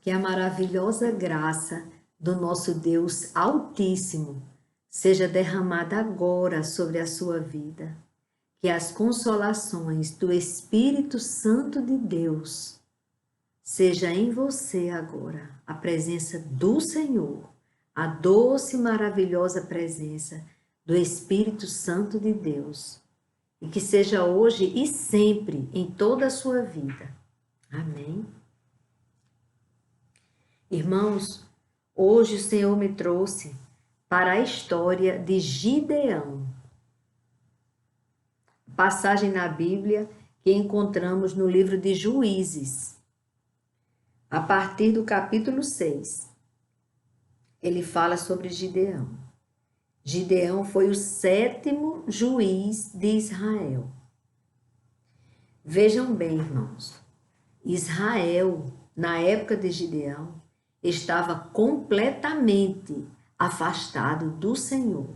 Que a maravilhosa graça do nosso Deus Altíssimo seja derramada agora sobre a sua vida. Que as consolações do Espírito Santo de Deus seja em você agora a presença do Senhor, a doce e maravilhosa presença do Espírito Santo de Deus. E que seja hoje e sempre em toda a sua vida. Amém. Irmãos, hoje o Senhor me trouxe para a história de Gideão. Passagem na Bíblia que encontramos no livro de Juízes, a partir do capítulo 6. Ele fala sobre Gideão. Gideão foi o 7º juiz de Israel. Vejam bem, irmãos, Israel, na época de Gideão, estava completamente afastado do Senhor.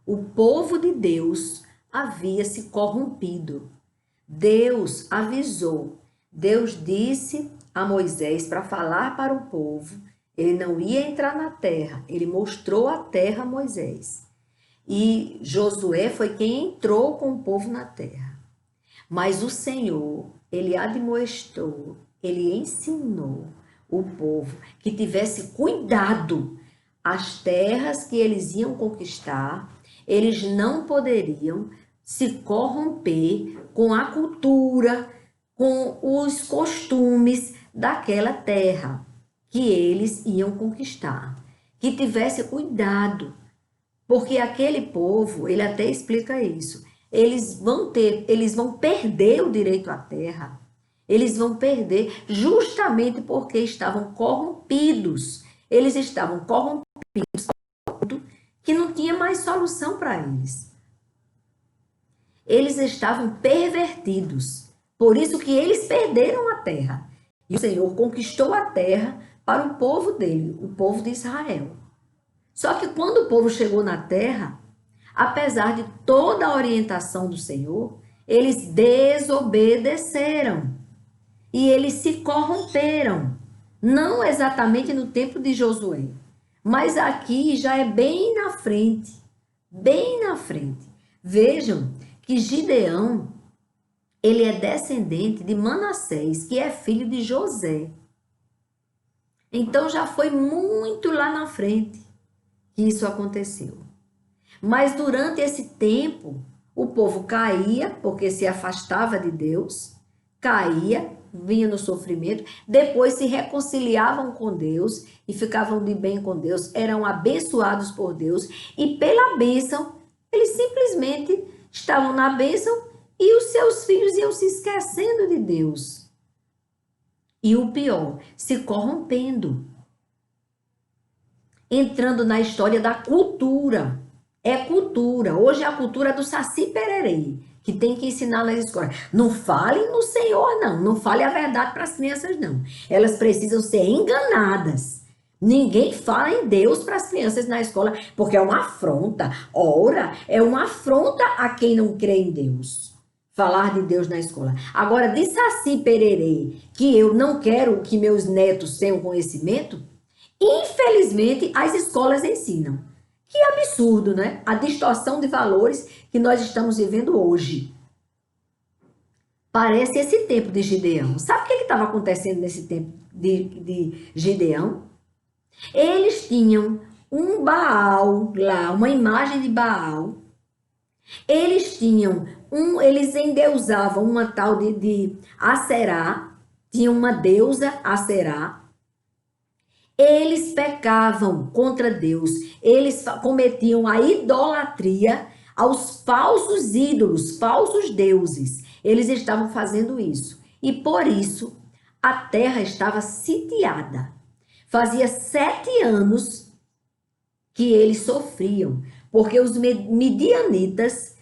O povo de Deus havia se corrompido. Deus avisou, Deus disse a Moisés para falar para o povo, ele não ia entrar na terra, ele mostrou a terra a Moisés. E Josué foi quem entrou com o povo na terra. Mas o Senhor, ele admoestou, ele ensinou o povo que tivesse cuidado. As terras que eles iam conquistar, eles não poderiam se corromper com a cultura, com os costumes daquela terra que eles iam conquistar. Que tivesse cuidado, porque aquele povo, ele até explica isso, eles vão perder o direito à terra. Eles vão perder justamente porque estavam corrompidos. Eles estavam corrompidos que não tinha mais solução para eles. Eles estavam pervertidos. Por isso que eles perderam a terra. E o Senhor conquistou a terra para o povo dele, o povo de Israel. Só que quando o povo chegou na terra, apesar de toda a orientação do Senhor, eles desobedeceram. E eles se corromperam, não exatamente no tempo de Josué, mas aqui já é bem na frente, bem na frente. Vejam que Gideão, ele é descendente de Manassés, que é filho de José. Então já foi muito lá na frente que isso aconteceu. Mas durante esse tempo, o povo caía, porque se afastava de Deus, caía, vinha no sofrimento, depois se reconciliavam com Deus e ficavam de bem com Deus, eram abençoados por Deus e pela bênção, eles simplesmente estavam na bênção e os seus filhos iam se esquecendo de Deus. E o pior, se corrompendo, entrando na história da cultura. É cultura, hoje é a cultura do Saci Pererê, que tem que ensinar nas escolas. Não fale no Senhor, não. Não fale a verdade para as crianças, não. Elas precisam ser enganadas. Ninguém fala em Deus para as crianças na escola, porque é uma afronta. Ora, é uma afronta a quem não crê em Deus. Falar de Deus na escola. Agora, de Saci Pererê, que eu não quero que meus netos tenham conhecimento, infelizmente, as escolas ensinam. Que absurdo, né? A distorção de valores que nós estamos vivendo hoje. Parece esse tempo de Gideão. Sabe o que estava acontecendo nesse tempo de Gideão? Eles tinham um Baal lá, uma imagem de Baal. Eles endeusavam uma tal de Aserá, tinha uma deusa Aserá. Eles pecavam contra Deus, eles cometiam a idolatria aos falsos ídolos, falsos deuses. Eles estavam fazendo isso. E por isso a terra estava sitiada. Fazia 7 anos que eles sofriam, porque os midianitas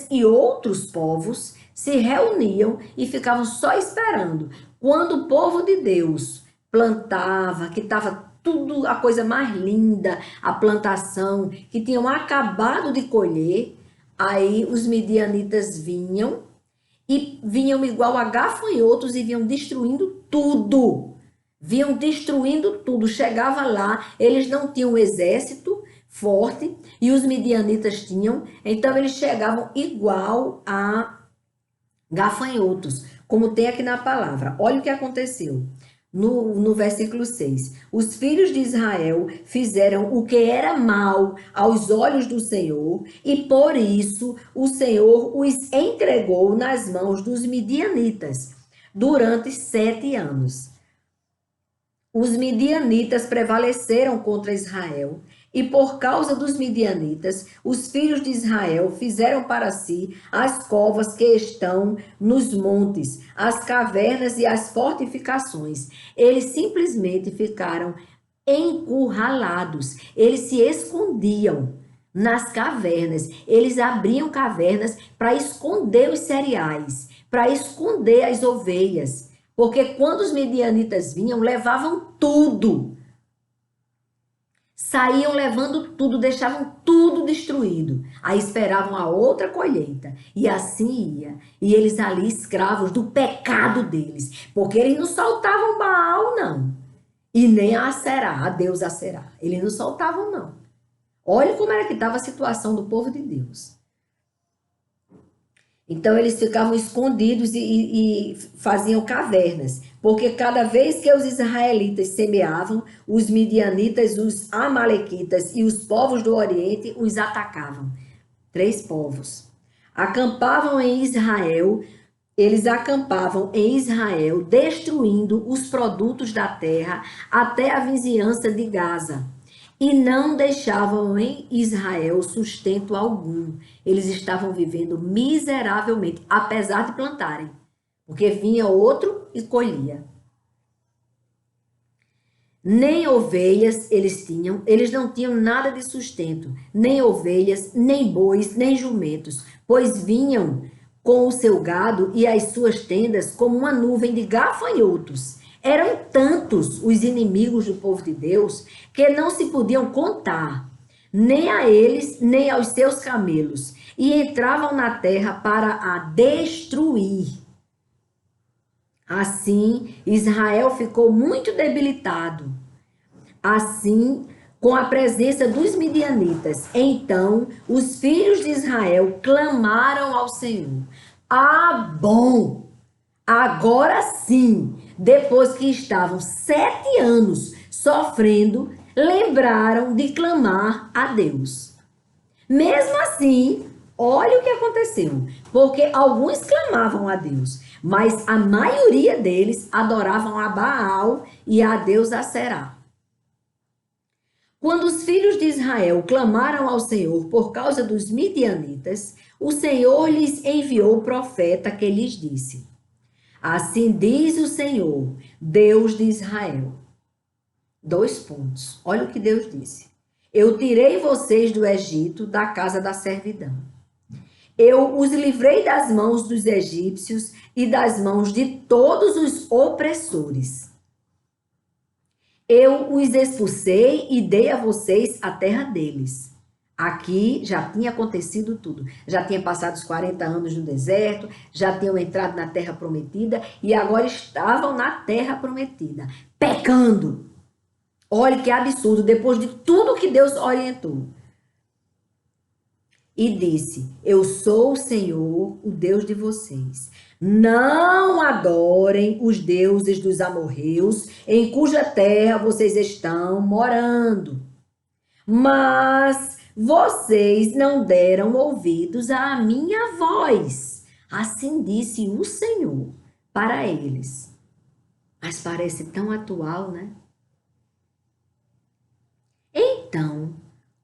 e outros povos se reuniam e ficavam só esperando. Quando o povo de Deus plantava, que estava tudo a coisa mais linda, a plantação, que tinham acabado de colher, aí os midianitas vinham igual a gafanhotos e vinham destruindo tudo. vinham destruindo tudo. Chegava lá, eles não tinham um exército forte e os midianitas tinham, então eles chegavam igual a gafanhotos, como tem aqui na palavra. Olha o que aconteceu. No versículo 6, os filhos de Israel fizeram o que era mal aos olhos do Senhor, e por isso o Senhor os entregou nas mãos dos midianitas durante 7 anos. Os midianitas prevaleceram contra Israel, e por causa dos midianitas, os filhos de Israel fizeram para si as covas que estão nos montes, as cavernas e as fortificações. Eles simplesmente ficaram encurralados, eles se escondiam nas cavernas, eles abriam cavernas para esconder os cereais, para esconder as ovelhas. Porque quando os midianitas vinham, levavam tudo. Saíam levando tudo, deixavam tudo destruído. Aí esperavam a outra colheita. E assim ia. E eles ali escravos do pecado deles. Porque eles não soltavam Baal, não. E nem a Aserá, a deusa Aserá. Eles não soltavam, não. Olha como era que estava a situação do povo de Deus. Então eles ficavam escondidos e faziam cavernas, porque cada vez que os israelitas semeavam, os midianitas, os amalequitas e os povos do Oriente os atacavam. 3 povos. Acampavam em Israel, eles acampavam em Israel, destruindo os produtos da terra até a vizinhança de Gaza. E não deixavam em Israel sustento algum. Eles estavam vivendo miseravelmente, apesar de plantarem. Porque vinha outro e colhia. Nem ovelhas eles tinham, eles não tinham nada de sustento. Nem ovelhas, nem bois, nem jumentos. Pois vinham com o seu gado e as suas tendas como uma nuvem de gafanhotos. Eram tantos os inimigos do povo de Deus que não se podiam contar, nem a eles, nem aos seus camelos, e entravam na terra para a destruir. Assim, Israel ficou muito debilitado. Assim, com a presença dos midianitas, então os filhos de Israel clamaram ao Senhor. Ah, bom! Agora sim, depois que estavam 7 anos sofrendo, lembraram de clamar a Deus. Mesmo assim, olha o que aconteceu, porque alguns clamavam a Deus, mas a maioria deles adoravam a Baal e a deusa Aserá. Quando os filhos de Israel clamaram ao Senhor por causa dos midianitas, o Senhor lhes enviou o profeta que lhes disse: assim diz o Senhor, Deus de Israel. 2 pontos. Olha o que Deus disse. Eu tirei vocês do Egito, da casa da servidão. Eu os livrei das mãos dos egípcios e das mãos de todos os opressores. Eu os expulsei e dei a vocês a terra deles. Aqui já tinha acontecido tudo. Já tinha passado os 40 anos no deserto, já tinham entrado na terra prometida e agora estavam na terra prometida, pecando. Olha que absurdo, depois de tudo que Deus orientou. E disse: eu sou o Senhor, o Deus de vocês. Não adorem os deuses dos amorreus, em cuja terra vocês estão morando. Mas vocês não deram ouvidos à minha voz. Assim disse o Senhor para eles. Mas parece tão atual, né? Então,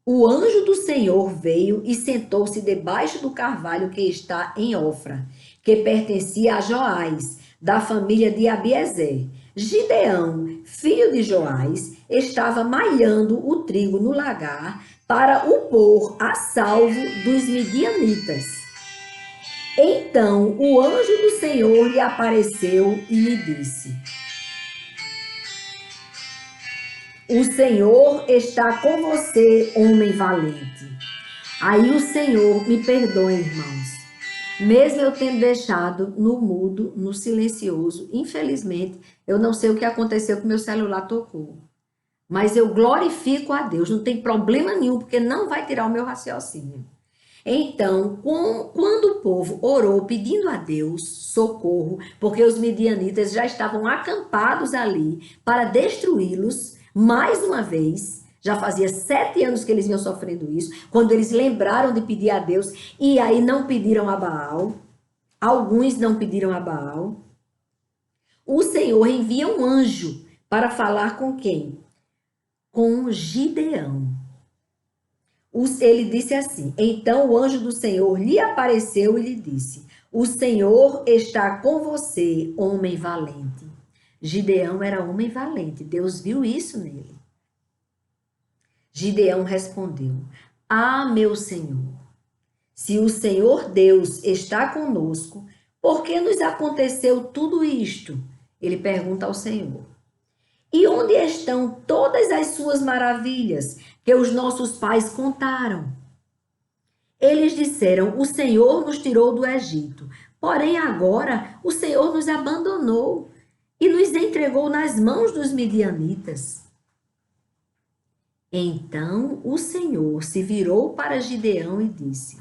o anjo do Senhor veio e sentou-se debaixo do carvalho que está em Ofra, que pertencia a Joás, da família de Abiezer. Gideão, filho de Joás, estava malhando o trigo no lagar para o pôr a salvo dos midianitas. Então o anjo do Senhor lhe apareceu e lhe disse: o Senhor está com você, homem valente. Aí o Senhor, me perdoe, irmãos. Mesmo eu tendo deixado no mudo, no silencioso, infelizmente, eu não sei o que aconteceu que meu celular tocou. Mas eu glorifico a Deus, não tem problema nenhum, porque não vai tirar o meu raciocínio. Então, quando o povo orou pedindo a Deus socorro, porque os midianitas já estavam acampados ali para destruí-los, mais uma vez, já fazia 7 anos que eles vinham sofrendo isso, quando eles lembraram de pedir a Deus, e aí não pediram a Baal, alguns não pediram a Baal, o Senhor envia um anjo para falar com quem? Com Gideão. Ele disse assim: então o anjo do Senhor lhe apareceu e lhe disse: o Senhor está com você, homem valente. Gideão era homem valente, Deus viu isso nele. Gideão respondeu: ah, meu Senhor, se o Senhor Deus está conosco, por que nos aconteceu tudo isto? Ele pergunta ao Senhor. E onde estão todas as suas maravilhas que os nossos pais contaram? Eles disseram: o Senhor nos tirou do Egito, porém agora o Senhor nos abandonou e nos entregou nas mãos dos midianitas. Então o Senhor se virou para Gideão e disse: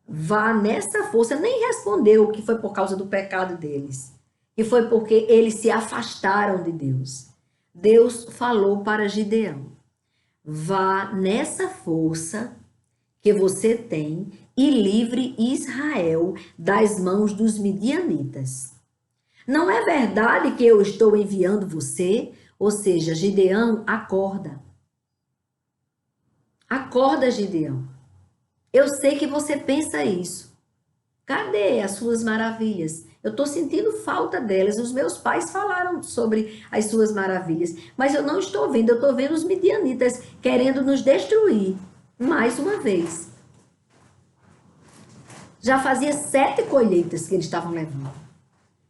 vá nessa força. Nem respondeu que foi por causa do pecado deles, que foi porque eles se afastaram de Deus. Deus falou para Gideão: vá nessa força que você tem e livre Israel das mãos dos midianitas. Não é verdade que eu estou enviando você? Ou seja, Gideão, acorda. Acorda, Gideão. Eu sei que você pensa isso. Cadê as suas maravilhas? Eu estou sentindo falta delas. Os meus pais falaram sobre as suas maravilhas, mas eu não estou vendo. Eu estou vendo os midianitas querendo nos destruir. Mais uma vez. Já fazia 7 colheitas que eles estavam levando.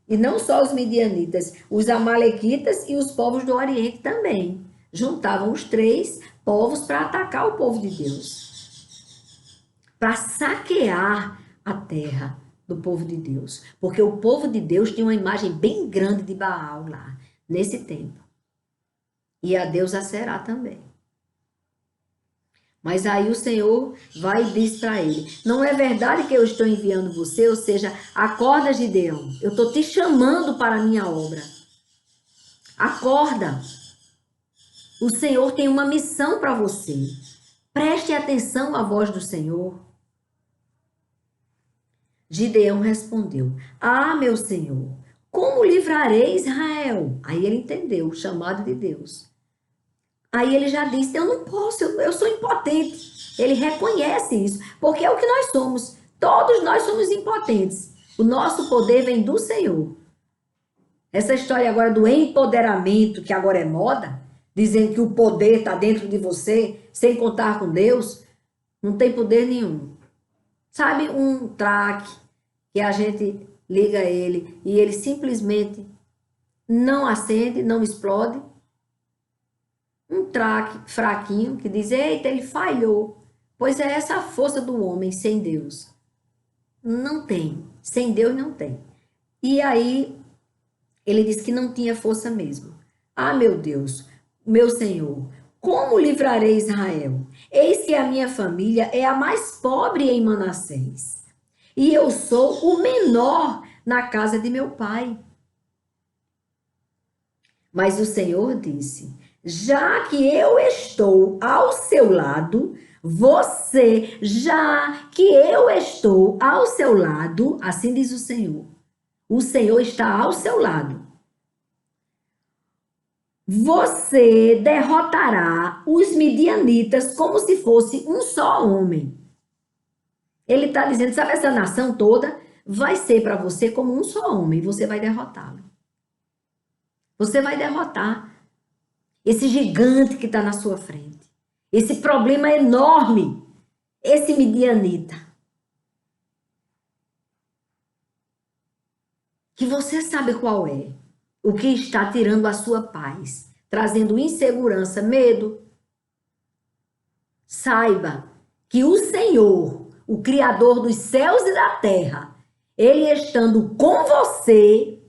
E não só os midianitas, os amalequitas e os povos do Oriente também. Juntavam os 3 povos para atacar o povo de Deus. Para saquear a terra do povo de Deus. Porque o povo de Deus tinha uma imagem bem grande de Baal lá, nesse tempo. E a deusa Será também. Mas aí o Senhor vai e diz para ele: não é verdade que eu estou enviando você? Ou seja, acorda, Gideão. Eu estou te chamando para a minha obra. Acorda. O Senhor tem uma missão para você. Preste atenção à voz do Senhor. Gideão respondeu: ah, meu Senhor, como livrarei Israel? Aí ele entendeu o chamado de Deus. Aí ele já disse: eu não posso, eu sou impotente. Ele reconhece isso, porque é o que nós somos. Todos nós somos impotentes. O nosso poder vem do Senhor. Essa história agora do empoderamento, que agora é moda, dizendo que o poder está dentro de você, sem contar com Deus, não tem poder nenhum. Sabe um traque que a gente liga ele e ele simplesmente não acende, não explode? Um traque fraquinho que diz: eita, ele falhou. Pois é essa a força do homem sem Deus. Não tem. Sem Deus não tem. E aí ele disse que não tinha força mesmo. Ah, meu Deus, meu Senhor, como livrarei Israel? Eis que a minha família é a mais pobre em Manassés. E eu sou o menor na casa de meu pai. Mas o Senhor disse: já que eu estou ao seu lado, assim diz o Senhor está ao seu lado. Você derrotará os midianitas como se fosse um só homem. Ele está dizendo: sabe, essa nação toda vai ser para você como um só homem, você vai derrotá-lo. Você vai derrotar esse gigante que está na sua frente. Esse problema enorme. Esse midianita. Que você sabe qual é. O que está tirando a sua paz. Trazendo insegurança, medo. Saiba que o Senhor, o Criador dos céus e da terra, ele estando com você,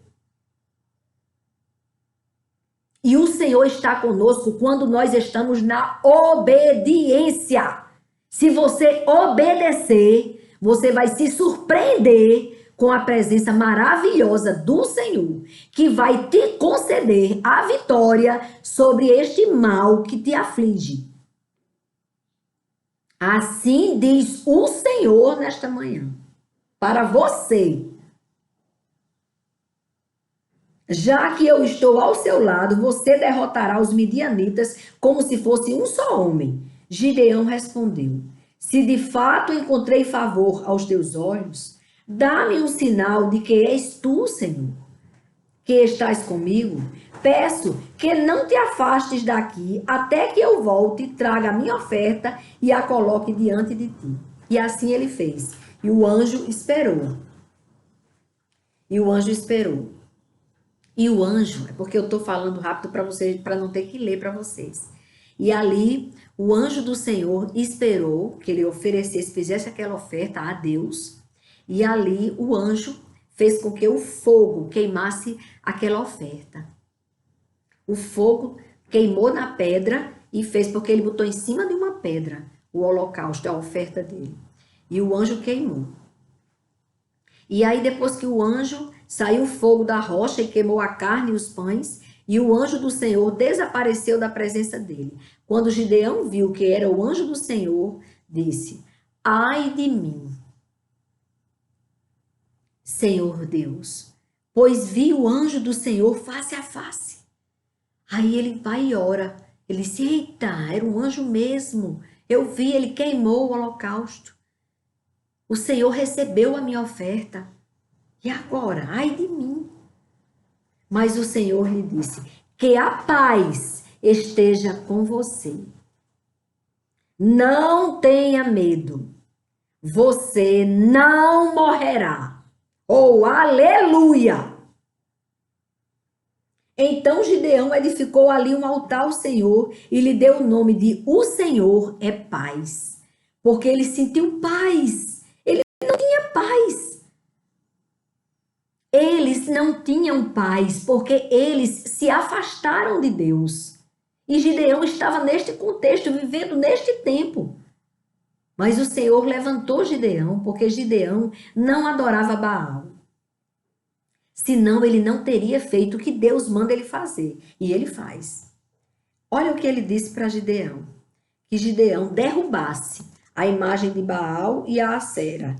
e o Senhor está conosco quando nós estamos na obediência. Se você obedecer, você vai se surpreender com a presença maravilhosa do Senhor, que vai te conceder a vitória sobre este mal que te aflige. Assim diz o Senhor nesta manhã, para você. Já que eu estou ao seu lado, você derrotará os midianitas como se fosse um só homem. Gideão respondeu: se de fato encontrei favor aos teus olhos, dá-me um sinal de que és tu, Senhor, que estás comigo. Peço que não te afastes daqui até que eu volte e traga a minha oferta e a coloque diante de ti. E assim ele fez. E o anjo esperou. E o anjo esperou. E o anjo, é porque eu estou falando rápido para vocês, para não ter que ler para vocês. E ali, o anjo do Senhor esperou que ele oferecesse, fizesse aquela oferta a Deus. E ali, o anjo fez com que o fogo queimasse aquela oferta. O fogo queimou na pedra e fez, porque ele botou em cima de uma pedra o holocausto, a oferta dele. E o anjo queimou. E aí, depois que o anjo saiu o fogo da rocha e queimou a carne e os pães, e o anjo do Senhor desapareceu da presença dele. Quando Gideão viu que era o anjo do Senhor, disse: ai de mim, Senhor Deus, pois vi o anjo do Senhor face a face. Aí ele vai e ora. Ele disse: eita, era um anjo mesmo. Eu vi, ele queimou o holocausto. O Senhor recebeu a minha oferta. E agora? Ai de mim. Mas o Senhor lhe disse: que a paz esteja com você. Não tenha medo. Você não morrerá. Oh, aleluia! Então Gideão edificou ali um altar ao Senhor e lhe deu o nome de O Senhor é Paz. Porque ele sentiu paz. Ele não tinha paz. Eles não tinham paz porque eles se afastaram de Deus. E Gideão estava neste contexto, vivendo neste tempo. Mas o Senhor levantou Gideão porque Gideão não adorava Baal. Senão ele não teria feito o que Deus manda ele fazer. E ele faz. Olha o que ele disse para Gideão. Que Gideão derrubasse a imagem de Baal e a Acera.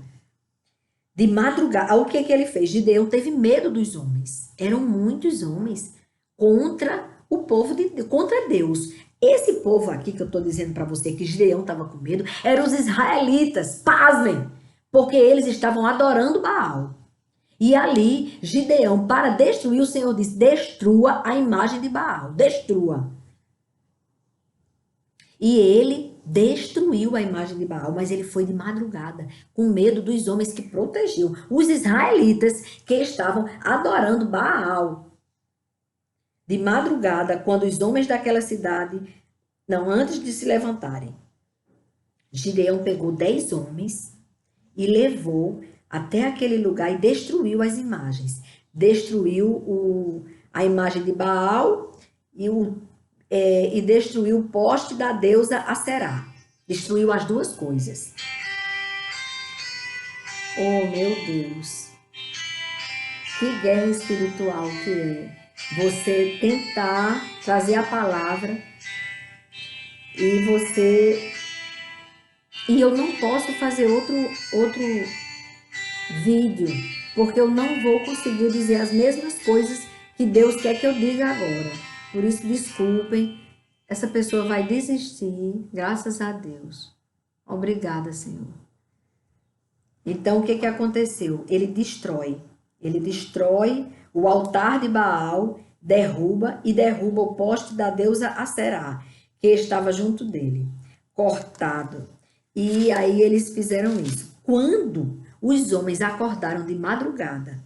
De madrugada, o que ele fez? Gideão teve medo dos homens. Eram muitos homens contra o povo, contra Deus. Esse povo aqui que eu estou dizendo para você que Gideão estava com medo, eram os israelitas, pasmem, porque eles estavam adorando Baal. E ali, Gideão, para destruir, o Senhor disse: destrua a imagem de Baal, destrua. E ele destruiu a imagem de Baal, mas ele foi de madrugada, com medo dos homens que protegiam, os israelitas que estavam adorando Baal. De madrugada, quando os homens daquela cidade, não, antes de se levantarem, Gideão pegou 10 homens e levou até aquele lugar e destruiu as imagens. Destruiu a imagem de Baal e destruiu o poste da deusa Aserá. Destruiu as duas coisas. Oh, meu Deus! Que guerra espiritual que é você tentar trazer a palavra e você... E eu não posso fazer outro vídeo, porque eu não vou conseguir dizer as mesmas coisas que Deus quer que eu diga agora. Por isso, desculpem, essa pessoa vai desistir, graças a Deus. Obrigada, Senhor. Então, o que aconteceu? Ele destrói o altar de Baal, derruba o poste da deusa Aserá, que estava junto dele, cortado. E aí eles fizeram isso. Quando os homens acordaram de madrugada,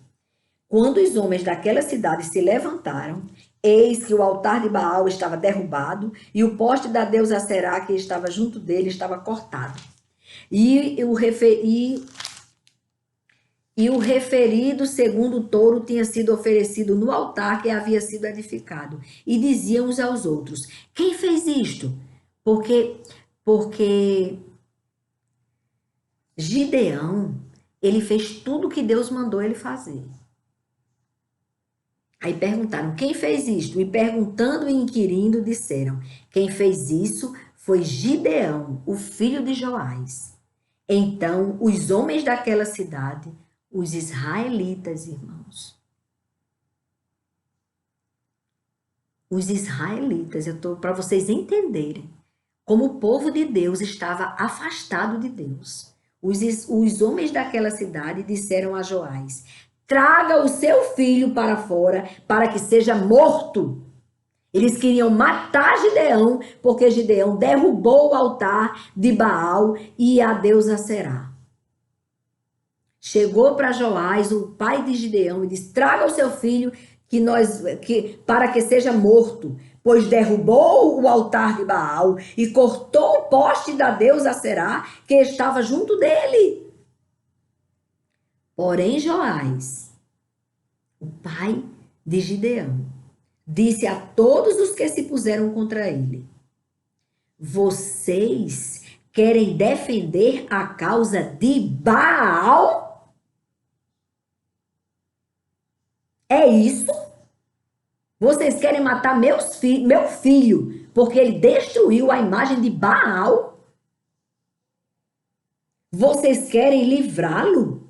quando os homens daquela cidade se levantaram, eis que o altar de Baal estava derrubado e o poste da deusa Aserá, que estava junto dele, estava cortado. E o referido segundo touro tinha sido oferecido no altar que havia sido edificado. E diziam uns aos outros: quem fez isto? Porque Gideão, ele fez tudo o que Deus mandou ele fazer. Aí perguntaram: quem fez isto? E perguntando e inquirindo, disseram: quem fez isso foi Gideão, o filho de Joás. Então os homens daquela cidade, os israelitas, irmãos, os israelitas, eu estou para vocês entenderem como o povo de Deus estava afastado de Deus. Os homens daquela cidade disseram a Joás: traga o seu filho para fora para que seja morto. Eles queriam matar Gideão, porque Gideão derrubou o altar de Baal e a deusa Será. Chegou para Joás, o pai de Gideão, e disse: traga o seu filho para que seja morto, pois derrubou o altar de Baal e cortou o poste da deusa Será que estava junto dele. Porém, Joás, o pai de Gideão, disse a todos os que se puseram contra ele: vocês querem defender a causa de Baal? É isso? Vocês querem matar meu filho porque ele destruiu a imagem de Baal? Vocês querem livrá-lo?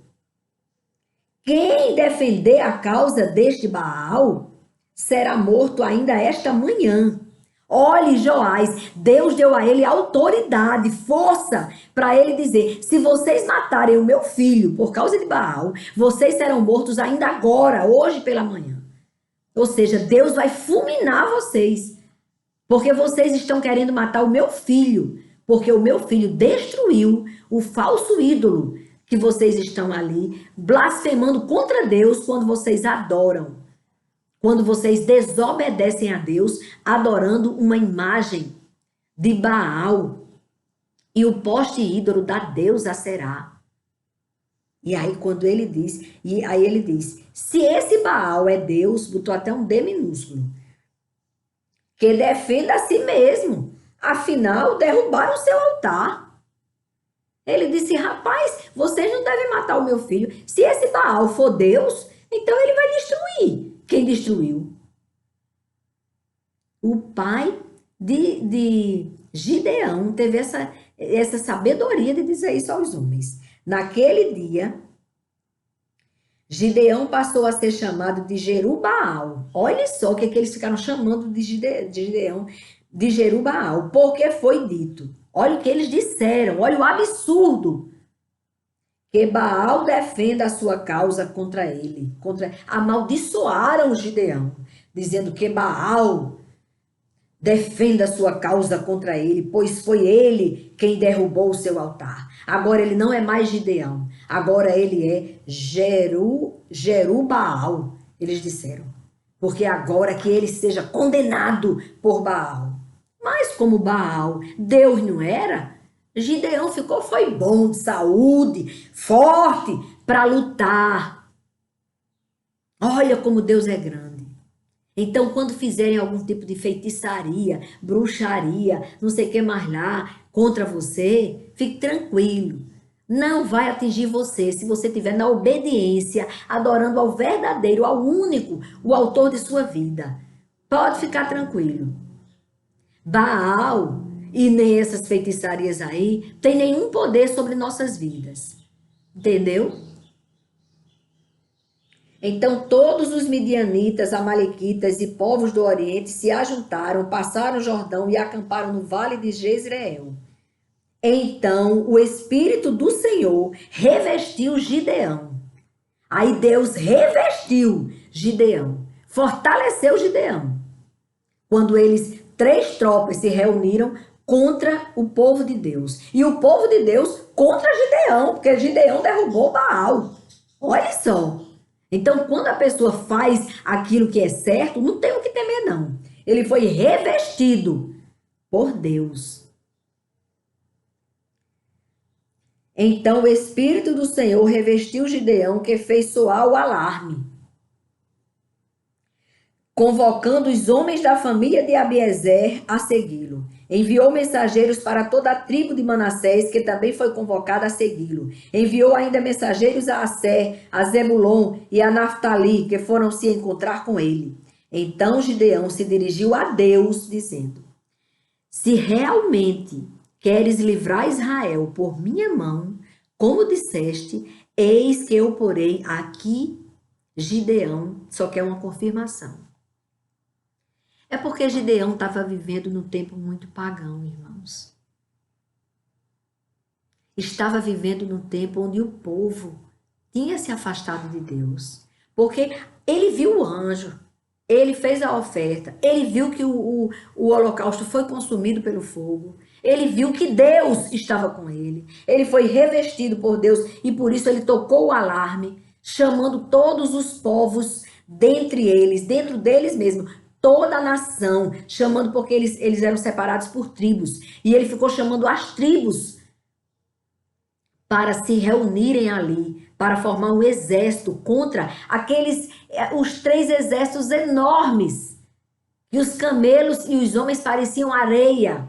Quem defender a causa deste Baal será morto ainda esta manhã. Olhe, Joás, Deus deu a ele autoridade, força, para ele dizer: se vocês matarem o meu filho por causa de Baal, vocês serão mortos ainda agora, hoje pela manhã. Ou seja, Deus vai fulminar vocês, porque vocês estão querendo matar o meu filho, porque o meu filho destruiu o falso ídolo que vocês estão ali blasfemando contra Deus quando vocês adoram. Quando vocês desobedecem a Deus, adorando uma imagem de Baal e o poste ídolo da deusa Será. E aí ele diz, se esse Baal é Deus, botou até um D minúsculo, que defenda a si mesmo, afinal derrubaram o seu altar. Ele disse: rapaz, vocês não devem matar o meu filho. Se esse Baal for Deus, então ele vai destruir quem destruiu. O pai de Gideão teve essa sabedoria de dizer isso aos homens. Naquele dia, Gideão passou a ser chamado de Jerubaal. Olha só o que eles ficaram chamando de Gideão de Jerubaal, porque foi dito. Olha o que eles disseram, olha o absurdo. Que Baal defenda a sua causa contra ele. Amaldiçoaram Gideão, dizendo que Baal defenda a sua causa contra ele, pois foi ele quem derrubou o seu altar. Agora ele não é mais Gideão, agora ele é Jerubaal, eles disseram. Porque agora que ele seja condenado por Baal. Mas como Baal, Deus não era, Gideão foi bom, de saúde, forte, para lutar. Olha como Deus é grande. Então, quando fizerem algum tipo de feitiçaria, bruxaria, não sei o que mais lá, contra você, fique tranquilo. Não vai atingir você se você estiver na obediência, adorando ao verdadeiro, ao único, o autor de sua vida. Pode ficar tranquilo. Baal e nem essas feitiçarias aí tem nenhum poder sobre nossas vidas. Entendeu? Então todos os midianitas, amalequitas e povos do Oriente se ajuntaram, passaram o Jordão e acamparam no vale de Jezreel. Então o Espírito do Senhor revestiu Gideão. Aí Deus revestiu Gideão, fortaleceu Gideão. Quando 3 tropas se reuniram contra o povo de Deus. E o povo de Deus contra Gideão, porque Gideão derrubou Baal. Olha só. Então, quando a pessoa faz aquilo que é certo, não tem o que temer, não. Ele foi revestido por Deus. Então o Espírito do Senhor revestiu Gideão, que fez soar o alarme, convocando os homens da família de Abiezer a segui-lo. Enviou mensageiros para toda a tribo de Manassés, que também foi convocada a segui-lo. Enviou ainda mensageiros a Asser, a Zebulon e a Naftali, que foram se encontrar com ele. Então Gideão se dirigiu a Deus, dizendo: se realmente queres livrar Israel por minha mão, como disseste, eis que eu porei aqui Gideão, só que é uma confirmação. É porque Gideão estava vivendo num tempo muito pagão, irmãos. Estava vivendo num tempo onde o povo tinha se afastado de Deus. Porque ele viu o anjo, ele fez a oferta, ele viu que o holocausto foi consumido pelo fogo, ele viu que Deus estava com ele foi revestido por Deus e por isso ele tocou o alarme, chamando todos os povos dentre eles, dentro deles mesmo, toda a nação, chamando porque eles eram separados por tribos. E ele ficou chamando as tribos para se reunirem ali, para formar um exército contra os 3 exércitos enormes. E os camelos e os homens pareciam areia.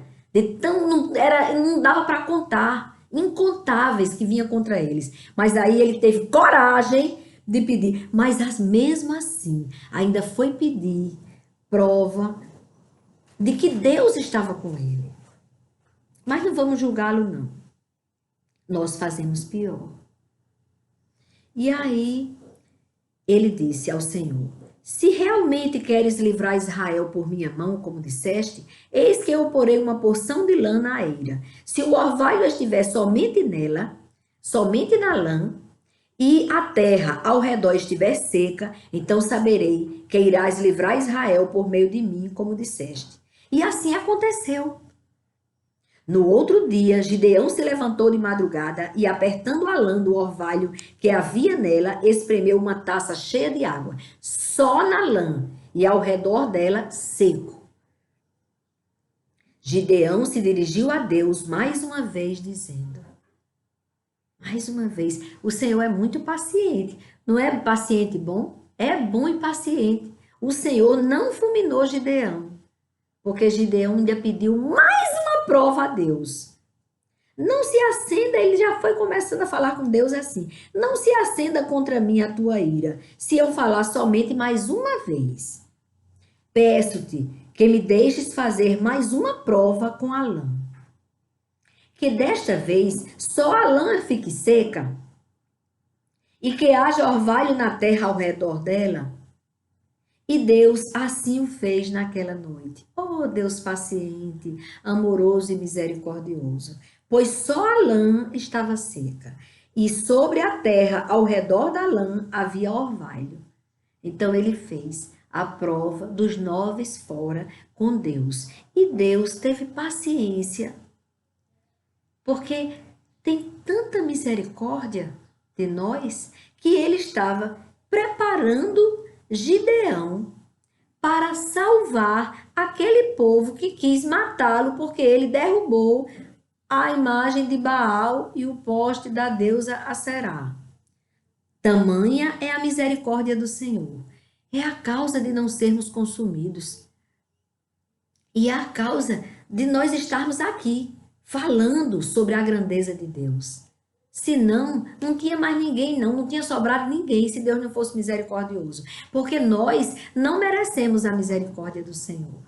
Não dava para contar. Incontáveis que vinham contra eles. Mas aí ele teve coragem de pedir. Mas mesmo assim, ainda foi pedir prova de que Deus estava com ele. Mas não vamos julgá-lo, não. Nós fazemos pior. E aí ele disse ao Senhor: se realmente queres livrar Israel por minha mão, como disseste, eis que eu porei uma porção de lã na eira. Se o orvalho estiver somente nela, somente na lã, e a terra ao redor estiver seca, então saberei que irás livrar Israel por meio de mim, como disseste. E assim aconteceu. No outro dia, Gideão se levantou de madrugada e, apertando a lã do orvalho que havia nela, espremeu uma taça cheia de água, só na lã e ao redor dela seco. Gideão se dirigiu a Deus mais uma vez, dizendo: mais uma vez, o Senhor é muito paciente. Não é paciente bom? É bom e paciente. O Senhor não fulminou Gideão, porque Gideão ainda pediu mais uma prova a Deus. Não se acenda, ele já foi começando a falar com Deus assim: não se acenda contra mim a tua ira, se eu falar somente mais uma vez. Peço-te que me deixes fazer mais uma prova com a lã. Que desta vez só a lã fique seca e que haja orvalho na terra ao redor dela. E Deus assim o fez naquela noite. Oh, Deus paciente, amoroso e misericordioso, pois só a lã estava seca e sobre a terra ao redor da lã havia orvalho. Então ele fez a prova dos 9 fora com Deus. E Deus teve paciência, porque tem tanta misericórdia de nós, que ele estava preparando Gideão para salvar aquele povo que quis matá-lo, porque ele derrubou a imagem de Baal e o poste da deusa Aserá. Tamanha é a misericórdia do Senhor. É a causa de não sermos consumidos. E é a causa de nós estarmos aqui, falando sobre a grandeza de Deus. Senão, não tinha mais ninguém, não tinha sobrado ninguém se Deus não fosse misericordioso. Porque nós não merecemos a misericórdia do Senhor.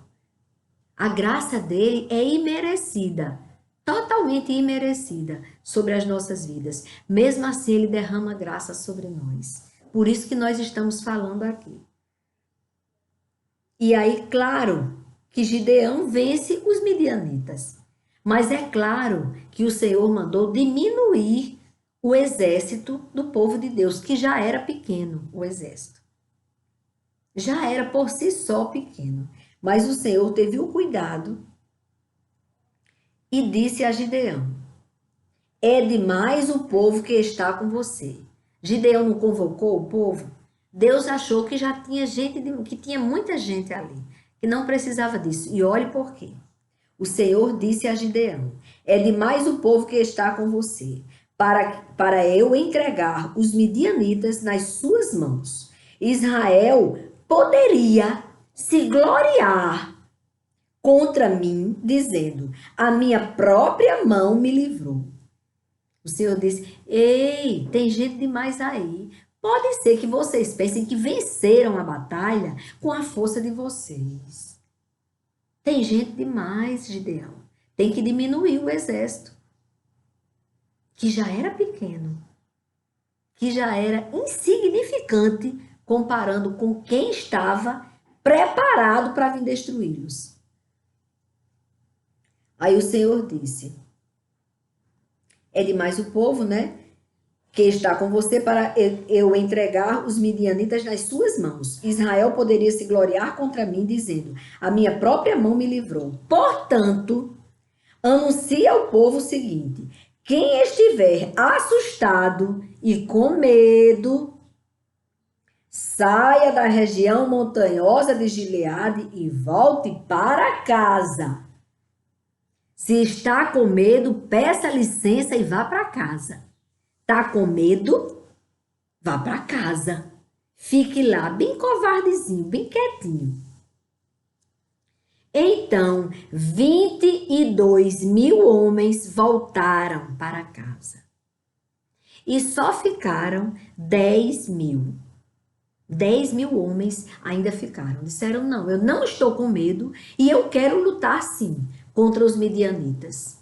A graça dele é imerecida, totalmente imerecida sobre as nossas vidas. Mesmo assim, ele derrama graça sobre nós. Por isso que nós estamos falando aqui. E aí, claro, que Gideão vence os midianitas. Mas é claro que o Senhor mandou diminuir o exército do povo de Deus, que já era pequeno, o exército. Já era por si só pequeno. Mas o Senhor teve o cuidado e disse a Gideão: é demais o povo que está com você. Gideão não convocou o povo? Deus achou que já tinha gente, que tinha muita gente ali, que não precisava disso. E olhe por quê. O Senhor disse a Gideão: é demais o povo que está com você. para eu entregar os midianitas nas suas mãos. Israel poderia se gloriar contra mim, dizendo: a minha própria mão me livrou. O Senhor disse: ei, tem gente demais aí. Pode ser que vocês pensem que venceram a batalha com a força de vocês. Tem gente demais, Gideão. Tem que diminuir o exército, que já era pequeno, que já era insignificante comparando com quem estava preparado para vir destruí-los. Aí o Senhor disse: é demais o povo, né? Que está com você para eu entregar os midianitas nas suas mãos. Israel poderia se gloriar contra mim, dizendo: a minha própria mão me livrou. Portanto, anuncia ao povo o seguinte: quem estiver assustado e com medo, saia da região montanhosa de Gileade e volte para casa. Se está com medo, peça licença e vá para casa. Tá com medo? Vá para casa. Fique lá bem covardezinho, bem quietinho. Então, 22.000 homens voltaram para casa. E só ficaram 10.000. 10.000 homens ainda ficaram. Disseram: não, eu não estou com medo e eu quero lutar sim contra os midianitas.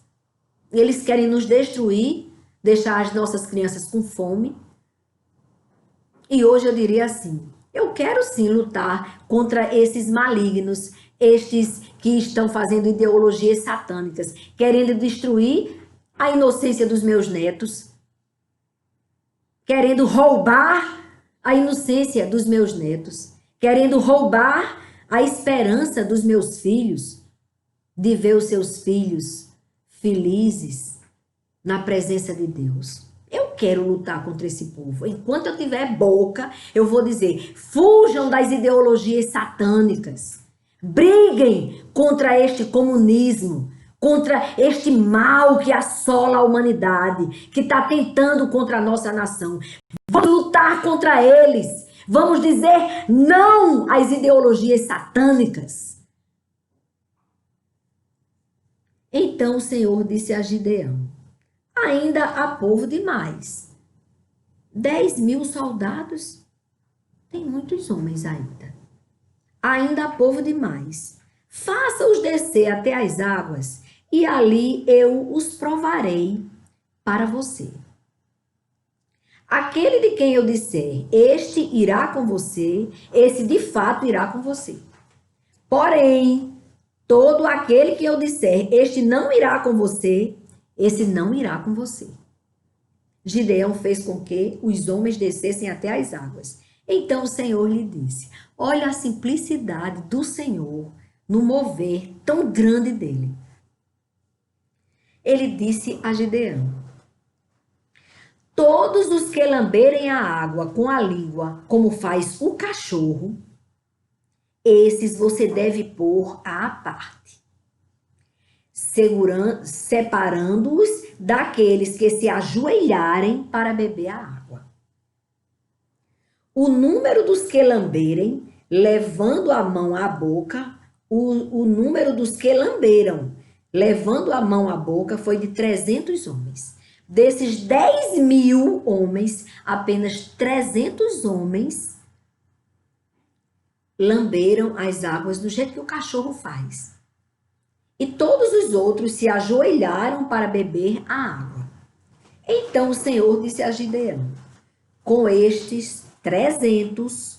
Eles querem nos destruir, deixar as nossas crianças com fome. E hoje eu diria assim: eu quero sim lutar contra esses malignos, estes que estão fazendo ideologias satânicas, querendo destruir a inocência dos meus netos, querendo roubar a inocência dos meus netos, querendo roubar a esperança dos meus filhos de ver os seus filhos felizes na presença de Deus. Eu quero lutar contra esse povo. Enquanto eu tiver boca, eu vou dizer: fujam das ideologias satânicas. Briguem contra este comunismo, contra este mal que assola a humanidade, que está tentando contra a nossa nação. Vamos lutar contra eles. Vamos dizer não às ideologias satânicas. Então o Senhor disse a Gideão: ainda há povo demais. 10.000 soldados? Tem muitos homens ainda. Ainda há povo demais. Faça-os descer até as águas, e ali eu os provarei para você. Aquele de quem eu disser: este irá com você, esse de fato irá com você. Porém, todo aquele que eu disser: este não irá com você, esse não irá com você. Gideão fez com que os homens descessem até as águas. Então o Senhor lhe disse: olha a simplicidade do Senhor no mover tão grande dele. Ele disse a Gideão: todos os que lamberem a água com a língua, como faz o cachorro, esses você deve pôr à parte, separando-os daqueles que se ajoelharem para beber a água. O número dos que lamberem, levando a mão à boca, o número dos que lamberam, levando a mão à boca, foi de 300 homens. Desses 10.000 homens, apenas 300 homens lamberam as águas do jeito que o cachorro faz. E todos os outros se ajoelharam para beber a água. Então o Senhor disse a Gideão: com estes 300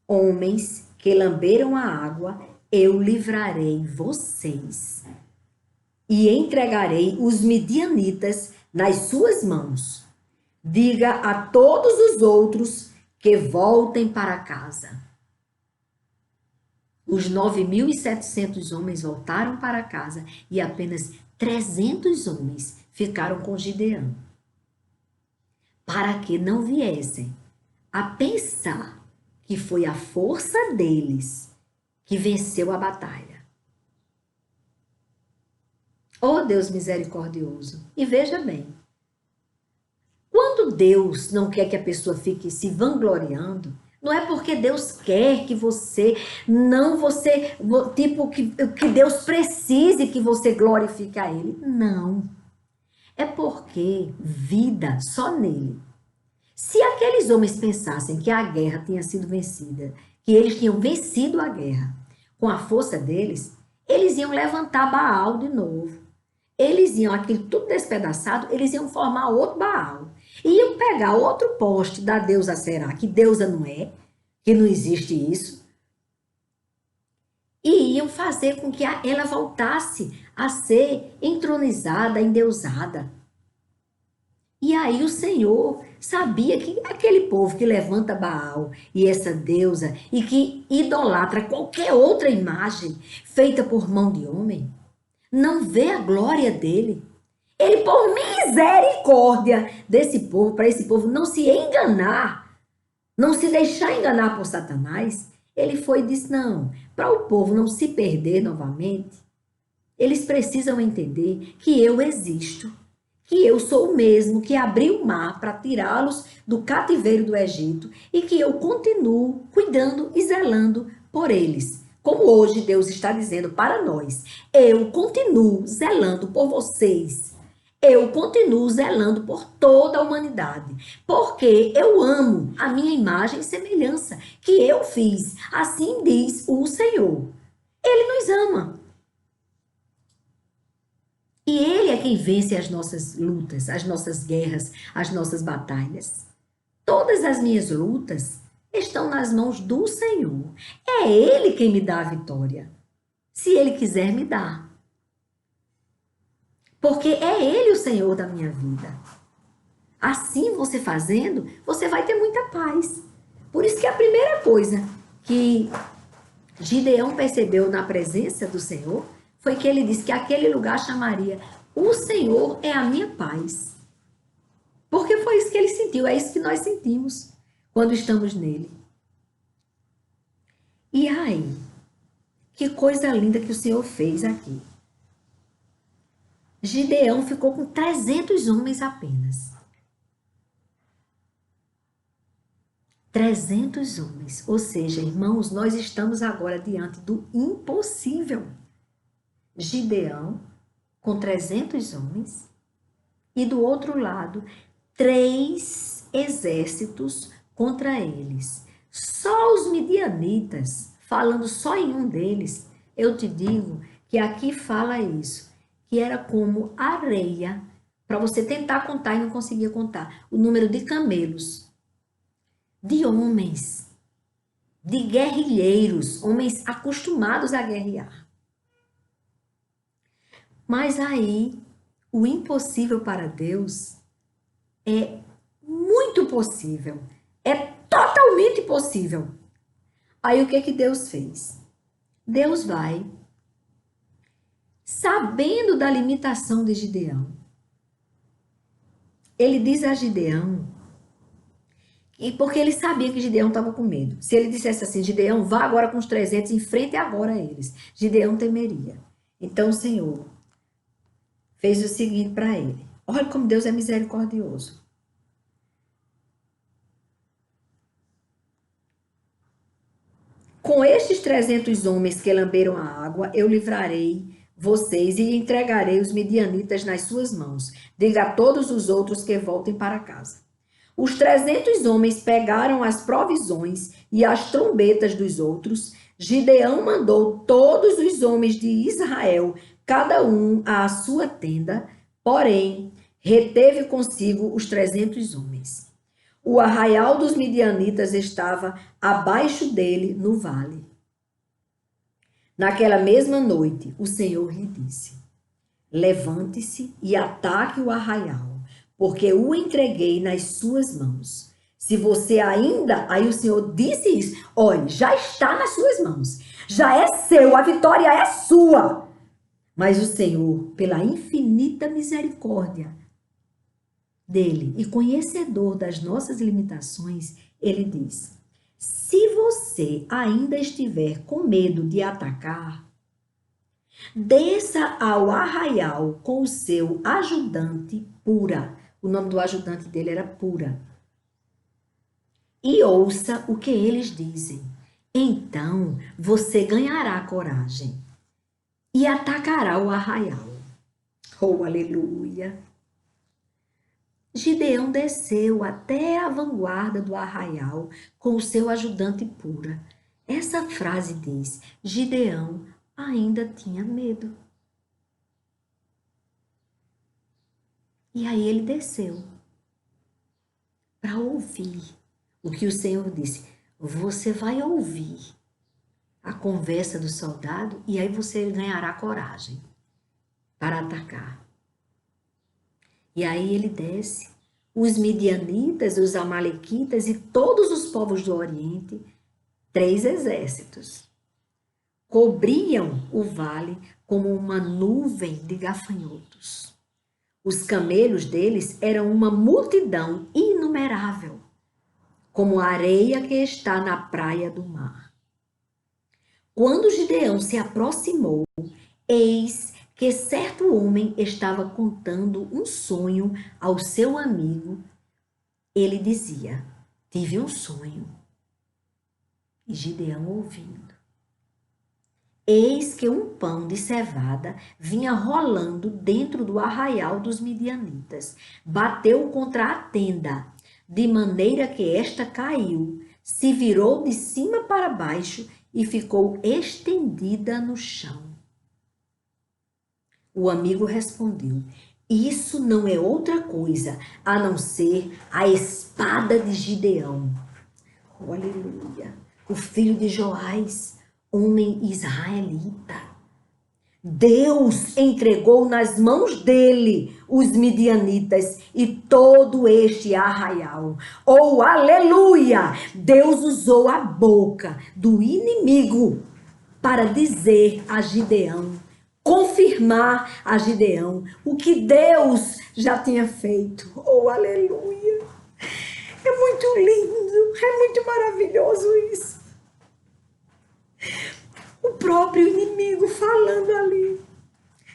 homens que lamberam a água, eu livrarei vocês e entregarei os midianitas nas suas mãos. Diga a todos os outros que voltem para casa. Os 9.700 homens voltaram para casa e apenas 300 homens ficaram com Gideão, para que não viessem a pensar que foi a força deles que venceu a batalha. Oh, Deus misericordioso. E veja bem, quando Deus não quer que a pessoa fique se vangloriando, não é porque Deus quer que você, não você, tipo, que Deus precise que você glorifique a Ele. Não. É porque vida só nele. Se aqueles homens pensassem que a guerra tinha sido vencida, que eles tinham vencido a guerra com a força deles, eles iam levantar Baal de novo. Eles iam, aquilo tudo despedaçado, eles iam formar outro Baal. Iam pegar outro poste da deusa Será, que deusa não é, que não existe isso, e iam fazer com que ela voltasse a ser entronizada, endeusada. E aí o Senhor sabia que aquele povo que levanta Baal e essa deusa e que idolatra qualquer outra imagem feita por mão de homem, não vê a glória dele. Ele, por misericórdia desse povo, para esse povo não se enganar, não se deixar enganar por Satanás, ele foi e disse: não, para o povo não se perder novamente, eles precisam entender que eu existo, que eu sou o mesmo que abri o mar para tirá-los do cativeiro do Egito e que eu continuo cuidando e zelando por eles. Como hoje Deus está dizendo para nós, eu continuo zelando por vocês. Eu continuo zelando por toda a humanidade, porque eu amo a minha imagem e semelhança que eu fiz. Assim diz o Senhor. Ele nos ama. E Ele é quem vence as nossas lutas, as nossas guerras, as nossas batalhas. Todas as minhas lutas estão nas mãos do Senhor. É Ele quem me dá a vitória. Se Ele quiser me dar. Porque é Ele o Senhor da minha vida. Assim, você fazendo, você vai ter muita paz. Por isso que a primeira coisa que Gideão percebeu na presença do Senhor foi que ele disse que aquele lugar chamaria: o Senhor é a minha paz. Porque foi isso que ele sentiu, é isso que nós sentimos quando estamos nele. E aí, que coisa linda que o Senhor fez aqui. Gideão ficou com 300 homens apenas. 300 homens. Ou seja, irmãos, nós estamos agora diante do impossível. Gideão com 300 homens e do outro lado 3 exércitos contra eles. Só os midianitas, falando só em um deles, eu te digo que aqui fala isso, que era como areia, para você tentar contar e não conseguia contar, o número de camelos, de homens, de guerrilheiros, homens acostumados a guerrear. Mas aí, o impossível para Deus é muito possível. É totalmente possível. Aí o que Deus fez? Deus vai, sabendo da limitação de Gideão, ele diz a Gideão, e porque ele sabia que Gideão estava com medo. Se ele dissesse assim: Gideão, vá agora com os 300, enfrente agora eles, Gideão temeria. Então o Senhor fez o seguinte para ele. Olha como Deus é misericordioso. Com estes 300 homens que lamberam a água, eu livrarei vocês e entregarei os midianitas nas suas mãos. Diga a todos os outros que voltem para casa. Os 300 homens pegaram as provisões e as trombetas dos outros. Gideão mandou todos os homens de Israel, cada um à sua tenda, porém, reteve consigo os 300 homens. O arraial dos midianitas estava abaixo dele no vale. Naquela mesma noite, o Senhor lhe disse: levante-se e ataque o arraial, porque o entreguei nas suas mãos. Se você ainda... Aí o Senhor disse isso: olha, já está nas suas mãos, já é seu, a vitória é sua. Mas o Senhor, pela infinita misericórdia dele e conhecedor das nossas limitações, ele diz: se você ainda estiver com medo de atacar, Desça ao arraial com o seu ajudante Pura. O nome do ajudante dele era Pura. E ouça o que eles dizem. Então você ganhará coragem e atacará o arraial. Oh, aleluia! Gideão desceu até a vanguarda do arraial com o seu ajudante Pura. Essa frase diz: Gideão ainda tinha medo. E aí ele desceu para ouvir o que o Senhor disse. Você vai ouvir a conversa do soldado e aí você ganhará coragem para atacar. E aí ele desce. Os midianitas, os amalequitas e todos os povos do Oriente, 3 exércitos, cobriam o vale como uma nuvem de gafanhotos. Os camelos deles eram uma multidão inumerável, como a areia que está na praia do mar. Quando Gideão se aproximou, eis que certo homem estava contando um sonho ao seu amigo. Ele dizia: tive um sonho. E Gideão ouvindo. Eis que um pão de cevada vinha rolando dentro do arraial dos midianitas. Bateu contra a tenda, de maneira que esta caiu, se virou de cima para baixo e ficou estendida no chão. O amigo respondeu: isso não é outra coisa a não ser a espada de Gideão. Oh, aleluia! O filho de Joás, homem israelita. Deus entregou nas mãos dele os midianitas e todo este arraial. Oh, aleluia! Deus usou a boca do inimigo para dizer a Gideão, confirmar a Gideão o que Deus já tinha feito. Oh, aleluia! É muito lindo, é muito maravilhoso isso. O próprio inimigo falando ali.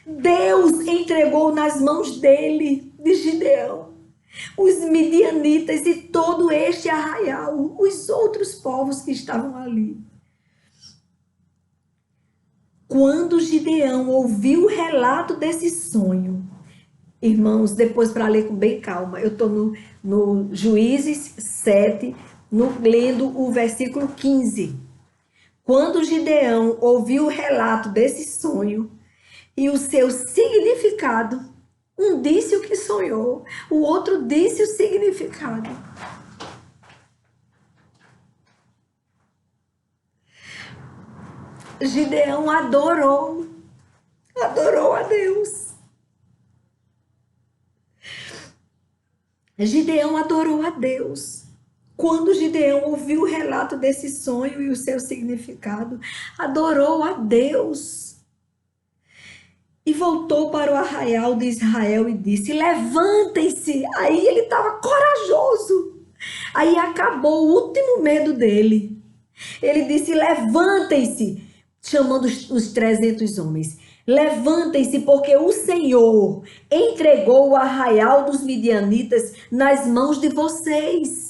Deus entregou nas mãos dele, de Gideão, os midianitas e todo este arraial, os outros povos que estavam ali. Quando Gideão ouviu o relato desse sonho, irmãos, depois para ler com bem calma, eu estou no Juízes 7, lendo o versículo 15. Quando Gideão ouviu o relato desse sonho e o seu significado, um disse o que sonhou, o outro disse o significado. Gideão adorou a Deus. Gideão adorou a Deus. Quando Gideão ouviu o relato desse sonho e o seu significado, adorou a Deus. E voltou para o arraial de Israel e disse: levantem-se. Aí ele estava corajoso. Aí acabou o último medo dele. Ele disse: levantem-se, chamando os 300 homens. Levantem-se, porque o Senhor entregou o arraial dos midianitas nas mãos de vocês.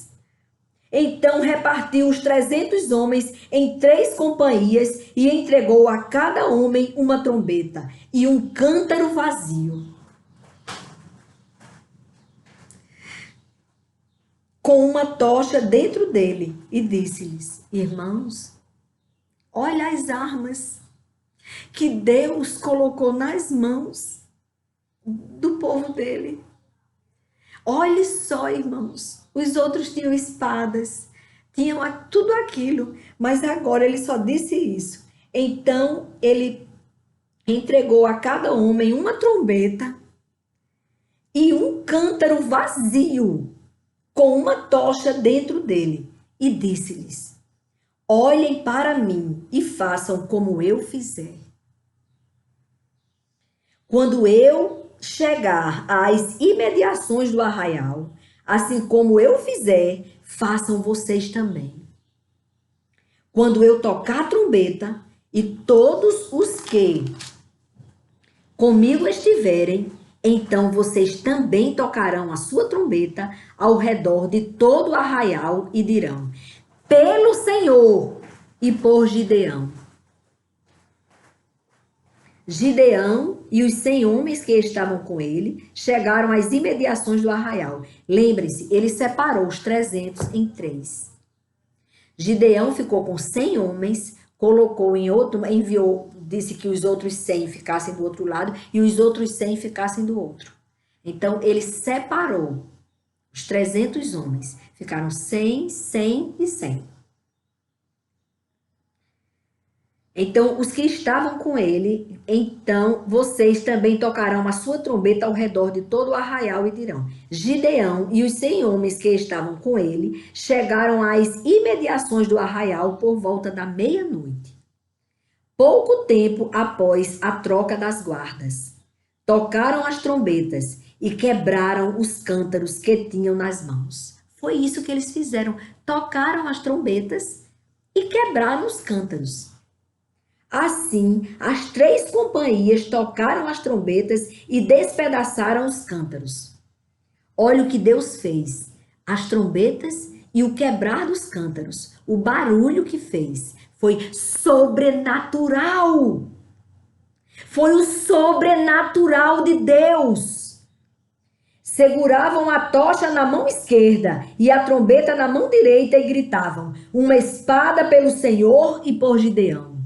Então repartiu os 300 homens em 3 companhias e entregou a cada homem uma trombeta e um cântaro vazio, com uma tocha dentro dele, e disse-lhes: irmãos, olha as armas que Deus colocou nas mãos do povo dele. Olhe só, irmãos, os outros tinham espadas, tinham tudo aquilo, mas agora ele só disse isso. Então ele entregou a cada homem uma trombeta e um cântaro vazio com uma tocha dentro dele, e disse-lhes: olhem para mim e façam como eu fizer. Quando eu chegar às imediações do arraial, assim como eu fizer, façam vocês também. Quando eu tocar a trombeta, e todos os que comigo estiverem, então vocês também tocarão a sua trombeta ao redor de todo o arraial e dirão: pelo Senhor e por Gideão. Gideão e os 100 homens que estavam com ele chegaram às imediações do arraial. Lembre-se, ele separou os 300 em 3. Gideão ficou com 100 homens, colocou em outro, enviou, disse que os outros 100 ficassem do outro lado e os outros 100 ficassem do outro. Então, ele separou os 300 homens. Ficaram 100, 100 e 100. Então, os que estavam com ele, então vocês também tocarão a sua trombeta ao redor de todo o arraial e dirão: Gideão e os 100 homens que estavam com ele chegaram às imediações do arraial por volta da meia-noite. Pouco tempo após a troca das guardas, tocaram as trombetas e quebraram os cântaros que tinham nas mãos. Foi isso que eles fizeram. Tocaram as trombetas e quebraram os cântaros. Assim, as 3 companhias tocaram as trombetas e despedaçaram os cântaros. Olha o que Deus fez. As trombetas e o quebrar dos cântaros. O barulho que fez foi sobrenatural. Foi o sobrenatural de Deus. Seguravam a tocha na mão esquerda e a trombeta na mão direita e gritavam: uma espada pelo Senhor e por Gideão.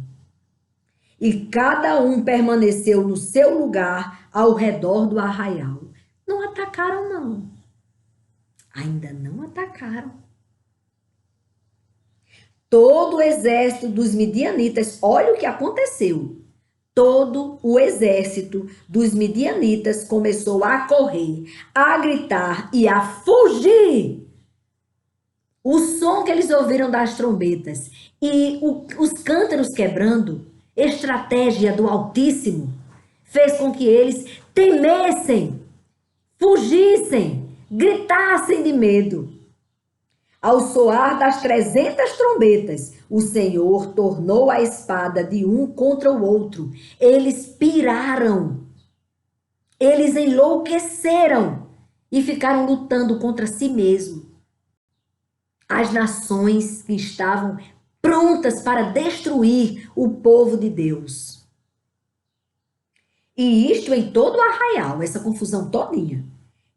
E cada um permaneceu no seu lugar ao redor do arraial. Não atacaram, não. Ainda não atacaram. Todo o exército dos midianitas, olha o que aconteceu. Todo o exército dos midianitas começou a correr, a gritar e a fugir. O som que eles ouviram das trombetas e os cântaros quebrando, estratégia do Altíssimo, fez com que eles temessem, fugissem, gritassem de medo. Ao soar das 300 trombetas, o Senhor tornou a espada de um contra o outro. Eles piraram, eles enlouqueceram e ficaram lutando contra si mesmos. As nações que estavam prontas para destruir o povo de Deus. E isto em todo o arraial, essa confusão todinha,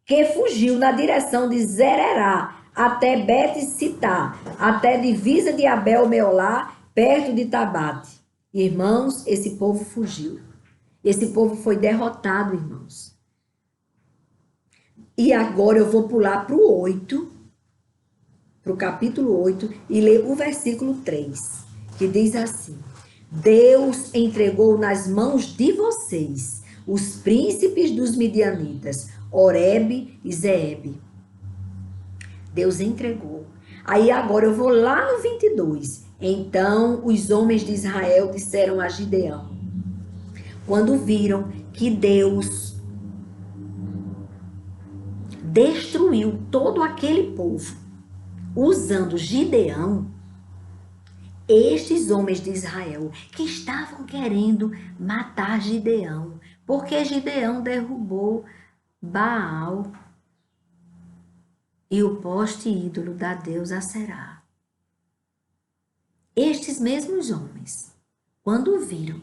que fugiu na direção de Zererá até Bet-Sitá, até divisa de Abel-Meolá, perto de Tabate. Irmãos, esse povo fugiu. Esse povo foi derrotado, irmãos. E agora eu vou pular para o 8, para o capítulo 8, e ler o versículo 3, que diz assim: Deus entregou nas mãos de vocês os príncipes dos midianitas, Oreb e Zeeb. Deus entregou. Aí agora eu vou lá no 22. Então os homens de Israel disseram a Gideão, quando viram que Deus destruiu todo aquele povo, usando Gideão, estes homens de Israel que estavam querendo matar Gideão, porque Gideão derrubou Baal e o poste ídolo da deusa Aserá. Estes mesmos homens, quando viram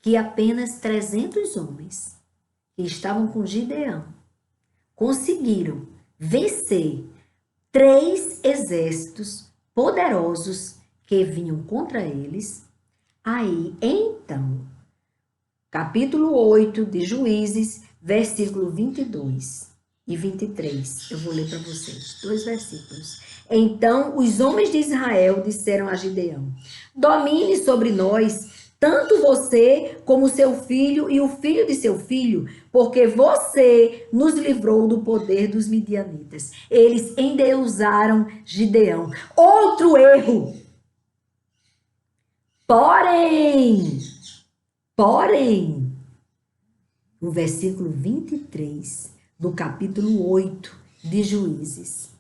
que apenas 300 homens que estavam com Gideão conseguiram vencer 3 exércitos poderosos que vinham contra eles, aí então, capítulo 8 de Juízes, versículo 22 e 23, eu vou ler para vocês, 2 versículos. Então os homens de Israel disseram a Gideão: domine sobre nós, tanto você como seu filho e o filho de seu filho, porque você nos livrou do poder dos midianitas. Eles endeusaram Gideão. Outro erro. Porém, o versículo 23 do capítulo 8 de Juízes.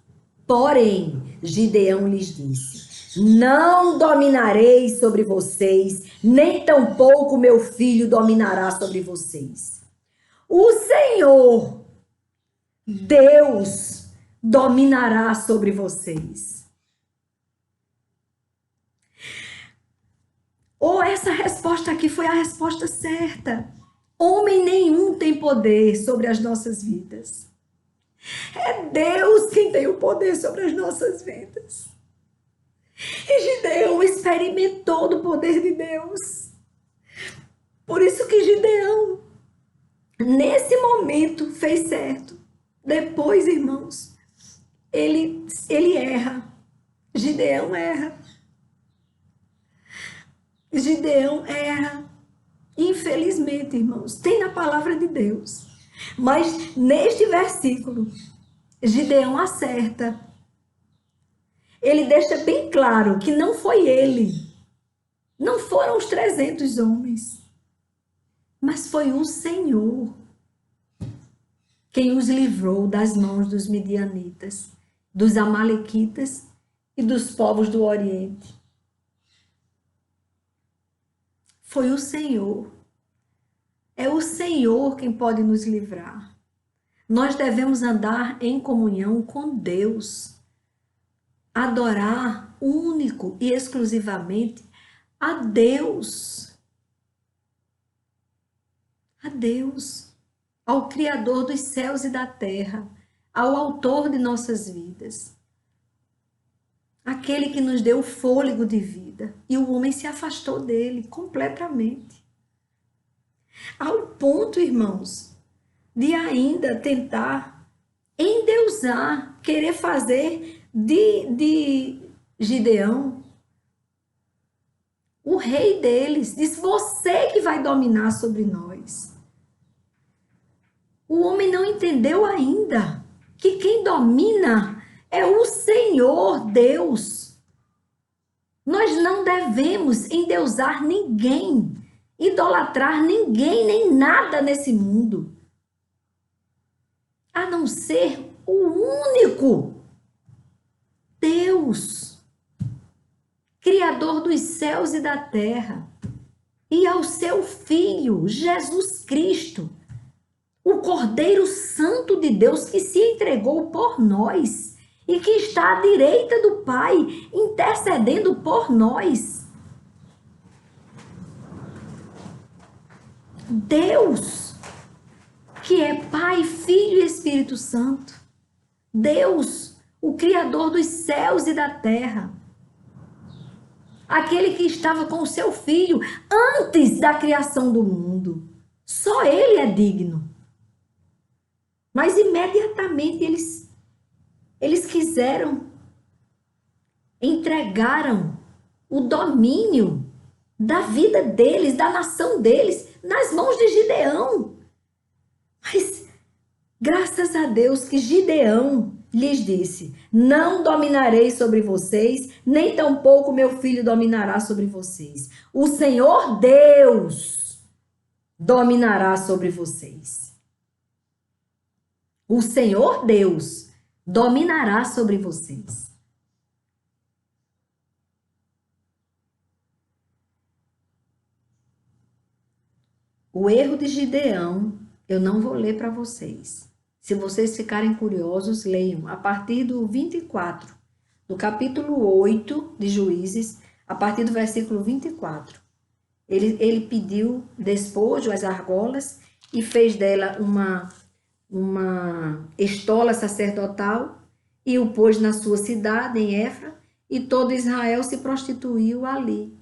Porém, Gideão lhes disse: Não dominarei sobre vocês, nem tampouco meu filho dominará sobre vocês. O Senhor, Deus, dominará sobre vocês. Ou essa resposta aqui foi a resposta certa. Homem nenhum tem poder sobre as nossas vidas. É Deus quem tem o poder sobre as nossas vidas. E Gideão experimentou do poder de Deus. Por isso que Gideão, nesse momento, fez certo. Depois, irmãos, ele erra. Gideão erra. Gideão erra. Infelizmente, irmãos, tem na palavra de Deus. Mas neste versículo, Gideão acerta. Ele deixa bem claro que não foi ele. Não foram os 300 homens. Mas foi o Senhor quem os livrou das mãos dos midianitas, dos amalequitas e dos povos do Oriente. Foi o Senhor. É o Senhor quem pode nos livrar. Nós devemos andar em comunhão com Deus. Adorar único e exclusivamente a Deus. A Deus. Ao Criador dos céus e da terra. Ao Autor de nossas vidas. Aquele que nos deu o fôlego de vida. E o homem se afastou dele completamente. Ao ponto, irmãos, de ainda tentar endeusar, querer fazer de Gideão o rei deles. Diz: você que vai dominar sobre nós. O homem não entendeu ainda que quem domina é o Senhor Deus. Nós não devemos endeusar ninguém, idolatrar ninguém, nem nada nesse mundo, a não ser o único Deus, Criador dos céus e da terra, e ao seu Filho, Jesus Cristo, o Cordeiro Santo de Deus que se entregou por nós e que está à direita do Pai, intercedendo por nós. Deus, que é Pai, Filho e Espírito Santo. Deus, o Criador dos céus e da terra. Aquele que estava com o seu Filho antes da criação do mundo. Só Ele é digno. Mas imediatamente eles quiseram, entregaram o domínio da vida deles, da nação deles, nas mãos de Gideão. Mas graças a Deus que Gideão lhes disse: não dominarei sobre vocês, nem tampouco meu filho dominará sobre vocês. O Senhor Deus dominará sobre vocês. O Senhor Deus dominará sobre vocês. O erro de Gideão, eu não vou ler para vocês. Se vocês ficarem curiosos, leiam a partir do 24, do capítulo 8 de Juízes, a partir do versículo 24. Ele pediu despojo às argolas e fez dela uma estola sacerdotal e o pôs na sua cidade, em Éfra, e todo Israel se prostituiu ali,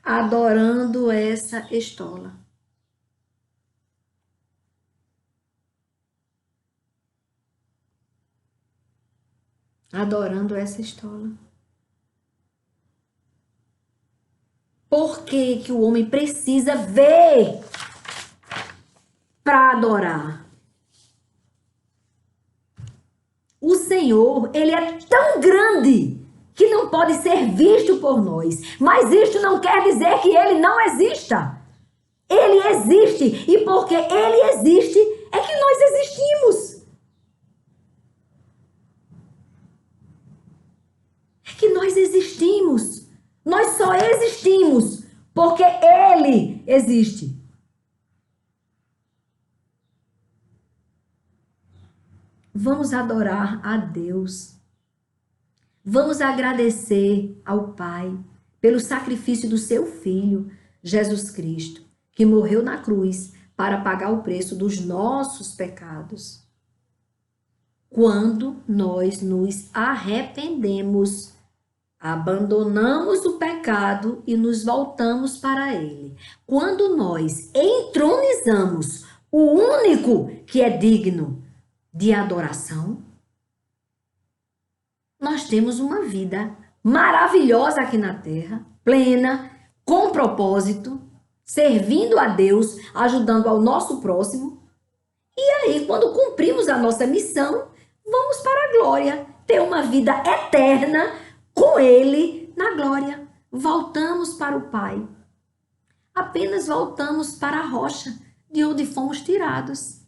adorando essa estola. Adorando essa estola. Por que que o homem precisa ver para adorar? O Senhor, Ele é tão grande que não pode ser visto por nós. Mas isto não quer dizer que Ele não exista. Ele existe. E porque Ele existe, é que nós existimos. É que nós existimos. porque Ele existe. Vamos adorar a Deus. Vamos agradecer ao Pai pelo sacrifício do seu Filho, Jesus Cristo, que morreu na cruz para pagar o preço dos nossos pecados. Quando nós nos arrependemos, abandonamos o pecado e nos voltamos para Ele. Quando nós entronizamos o único que é digno de adoração, nós temos uma vida maravilhosa aqui na terra, plena, com propósito, servindo a Deus, ajudando ao nosso próximo. E aí, quando cumprimos a nossa missão, vamos para a glória, ter uma vida eterna com Ele na glória. Voltamos para o Pai. Apenas voltamos para a rocha de onde fomos tirados.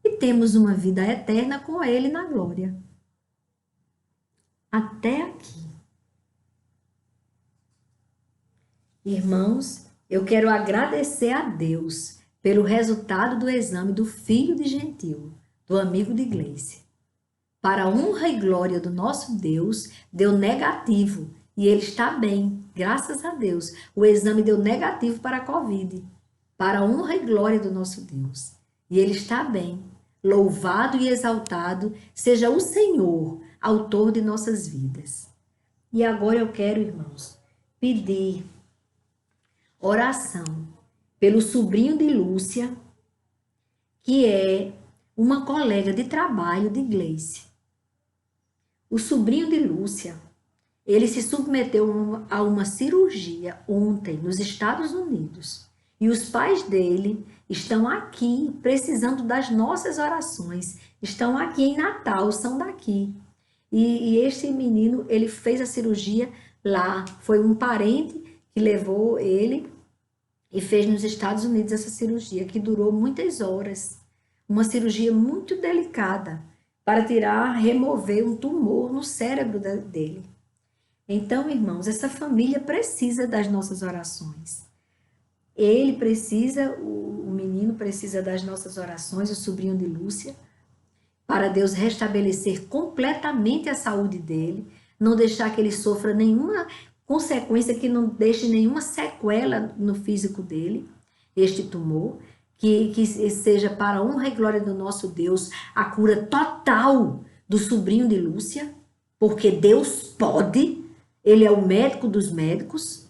E temos uma vida eterna com Ele na glória. Até aqui. Irmãos, eu quero agradecer a Deus pelo resultado do exame do filho de Gentil, do amigo de Gleice. Para a honra e glória do nosso Deus, deu negativo e ele está bem, graças a Deus. O exame deu negativo para a Covid, para a honra e glória do nosso Deus. E ele está bem. Louvado e exaltado seja o Senhor, autor de nossas vidas. E agora eu quero, irmãos, pedir oração pelo sobrinho de Lúcia, que é uma colega de trabalho de Gleice. O sobrinho de Lúcia, ele se submeteu a uma cirurgia ontem nos Estados Unidos. E os pais dele estão aqui precisando das nossas orações. Estão aqui em Natal, são daqui. E este menino, ele fez a cirurgia lá. Foi um parente que levou ele e fez nos Estados Unidos essa cirurgia, que durou muitas horas. Uma cirurgia muito delicada para remover um tumor no cérebro dele. Então, irmãos, essa família precisa das nossas orações. Ele precisa, o menino precisa das nossas orações, o sobrinho de Lúcia, para Deus restabelecer completamente a saúde dele, não deixar que ele sofra nenhuma consequência, que não deixe nenhuma sequela no físico dele, este tumor, que seja para a honra e glória do nosso Deus a cura total do sobrinho de Lúcia, porque Deus pode, Ele é o médico dos médicos.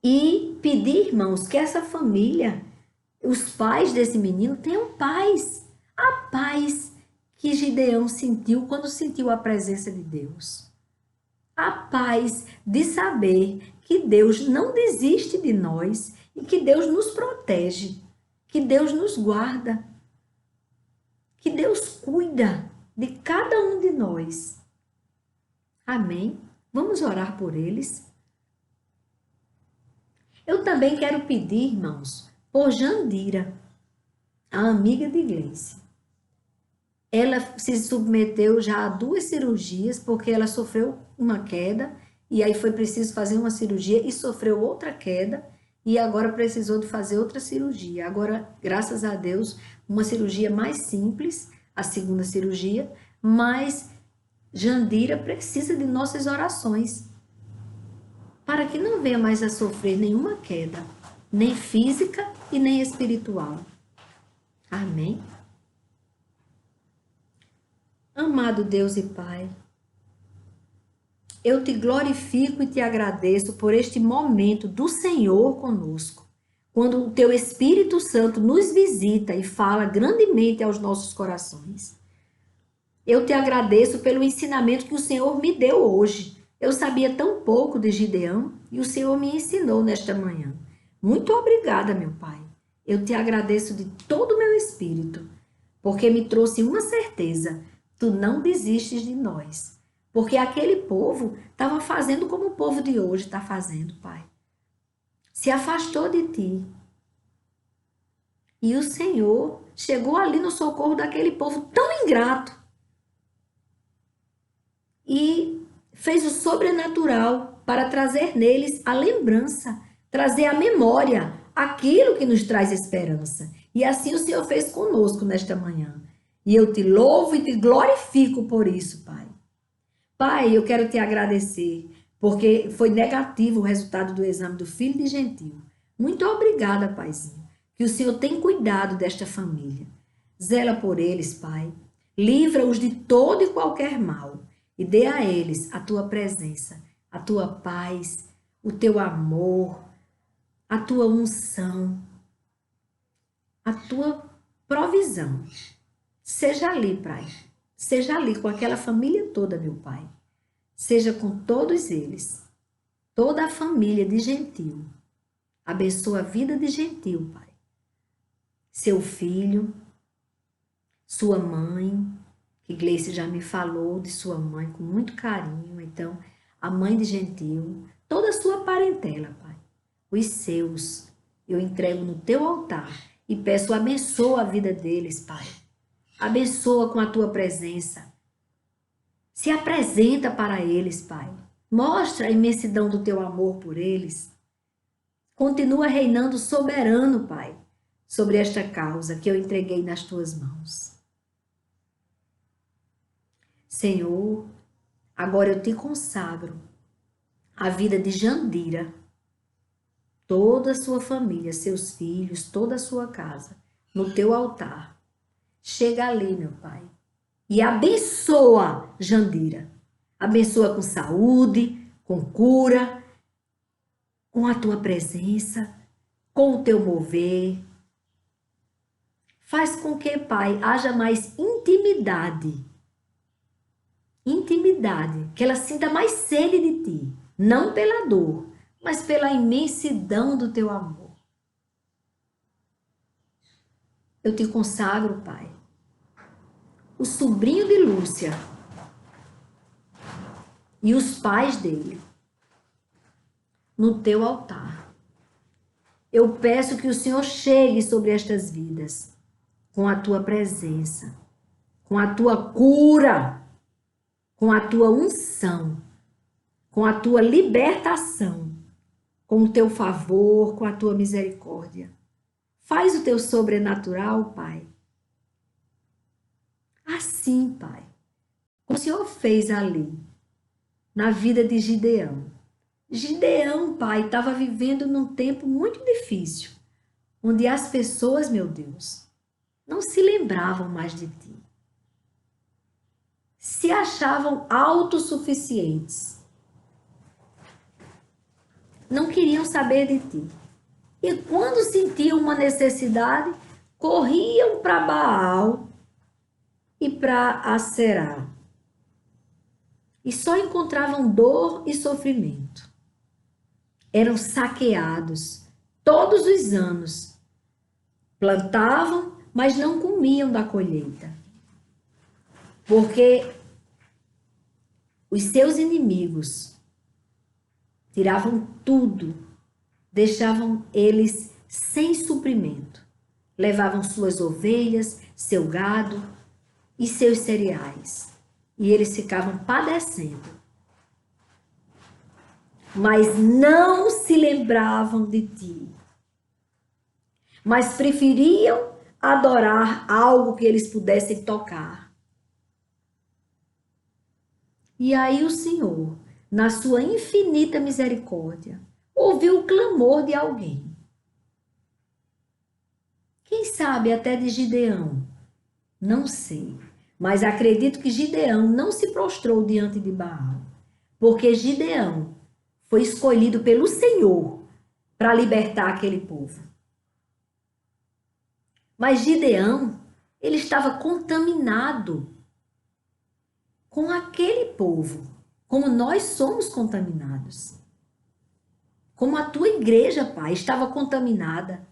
E pedir, irmãos, que essa família, os pais desse menino, tenham paz. A paz que Gideão sentiu quando sentiu a presença de Deus. A paz de saber que Deus não desiste de nós e que Deus nos protege, que Deus nos guarda, que Deus cuida de cada um de nós. Amém? Vamos orar por eles. Eu também quero pedir, irmãos, por Jandira, a amiga de Gleice. Ela se submeteu já a 2 cirurgias, porque ela sofreu uma queda, e aí foi preciso fazer uma cirurgia e sofreu outra queda, e agora precisou de fazer outra cirurgia. Agora, graças a Deus, uma cirurgia mais simples, a segunda cirurgia, mas Jandira precisa de nossas orações, para que não venha mais a sofrer nenhuma queda, nem física e nem espiritual. Amém? Amado Deus e Pai, eu te glorifico e te agradeço por este momento do Senhor conosco, quando o teu Espírito Santo nos visita e fala grandemente aos nossos corações. Eu te agradeço pelo ensinamento que o Senhor me deu hoje. Eu sabia tão pouco de Gideão e o Senhor me ensinou nesta manhã. Muito obrigada, meu Pai. Eu te agradeço de todo o meu espírito, porque me trouxe uma certeza: tu não desistes de nós. Porque aquele povo estava fazendo como o povo de hoje está fazendo, Pai. Se afastou de ti. E o Senhor chegou ali no socorro daquele povo tão ingrato. E fez o sobrenatural para trazer neles a lembrança, trazer à memória aquilo que nos traz esperança. E assim o Senhor fez conosco nesta manhã. E eu te louvo e te glorifico por isso, Pai. Pai, eu quero te agradecer, porque foi negativo o resultado do exame do filho de Gentil. Muito obrigada, Paizinho, que o Senhor tem cuidado desta família. Zela por eles, Pai. Livra-os de todo e qualquer mal e dê a eles a tua presença, a tua paz, o teu amor, a tua unção, a tua provisão. Seja ali, Pai. Seja ali com aquela família toda, meu Pai. Seja com todos eles. Toda a família de Gentil. Abençoa a vida de Gentil, Pai. Seu filho, sua mãe, que Gleice já me falou de sua mãe com muito carinho. Então, a mãe de Gentil, toda a sua parentela, Pai. Os seus, eu entrego no teu altar e peço, abençoa a vida deles, Pai. Abençoa com a tua presença. Se apresenta para eles, Pai. Mostra a imensidão do teu amor por eles. Continua reinando soberano, Pai, sobre esta causa que eu entreguei nas tuas mãos. Senhor, agora eu te consagro a vida de Jandira, toda a sua família, seus filhos, toda a sua casa, no teu altar. Chega ali, meu Pai, e abençoa Jandira. Abençoa com saúde, com cura, com a tua presença, com o teu mover. Faz com que, Pai, haja mais intimidade. Intimidade, que ela sinta mais sede de ti, não pela dor, mas pela imensidão do teu amor. Eu te consagro, Pai, o sobrinho de Lúcia e os pais dele no teu altar. Eu peço que o Senhor chegue sobre estas vidas com a tua presença, com a tua cura, com a tua unção, com a tua libertação, com o teu favor, com a tua misericórdia. Faz o teu sobrenatural, Pai. Assim, Pai, como o Senhor fez ali, na vida de Gideão. Gideão, Pai, estava vivendo num tempo muito difícil, onde as pessoas, meu Deus, não se lembravam mais de ti. Se achavam autossuficientes. Não queriam saber de ti. E quando sentiam uma necessidade, corriam para Baal e para Aserá. E só encontravam dor e sofrimento. Eram saqueados todos os anos. Plantavam, mas não comiam da colheita. Porque os seus inimigos tiravam tudo, deixavam eles sem suprimento. Levavam suas ovelhas, seu gado e seus cereais. E eles ficavam padecendo. Mas não se lembravam de ti. Mas preferiam adorar algo que eles pudessem tocar. E aí o Senhor, na sua infinita misericórdia, ouviu o clamor de alguém. Quem sabe até de Gideão? Não sei, mas acredito que Gideão não se prostrou diante de Baal, porque Gideão foi escolhido pelo Senhor para libertar aquele povo. Mas Gideão, ele estava contaminado com aquele povo, como nós somos contaminados. Como a tua igreja, Pai, estava contaminada.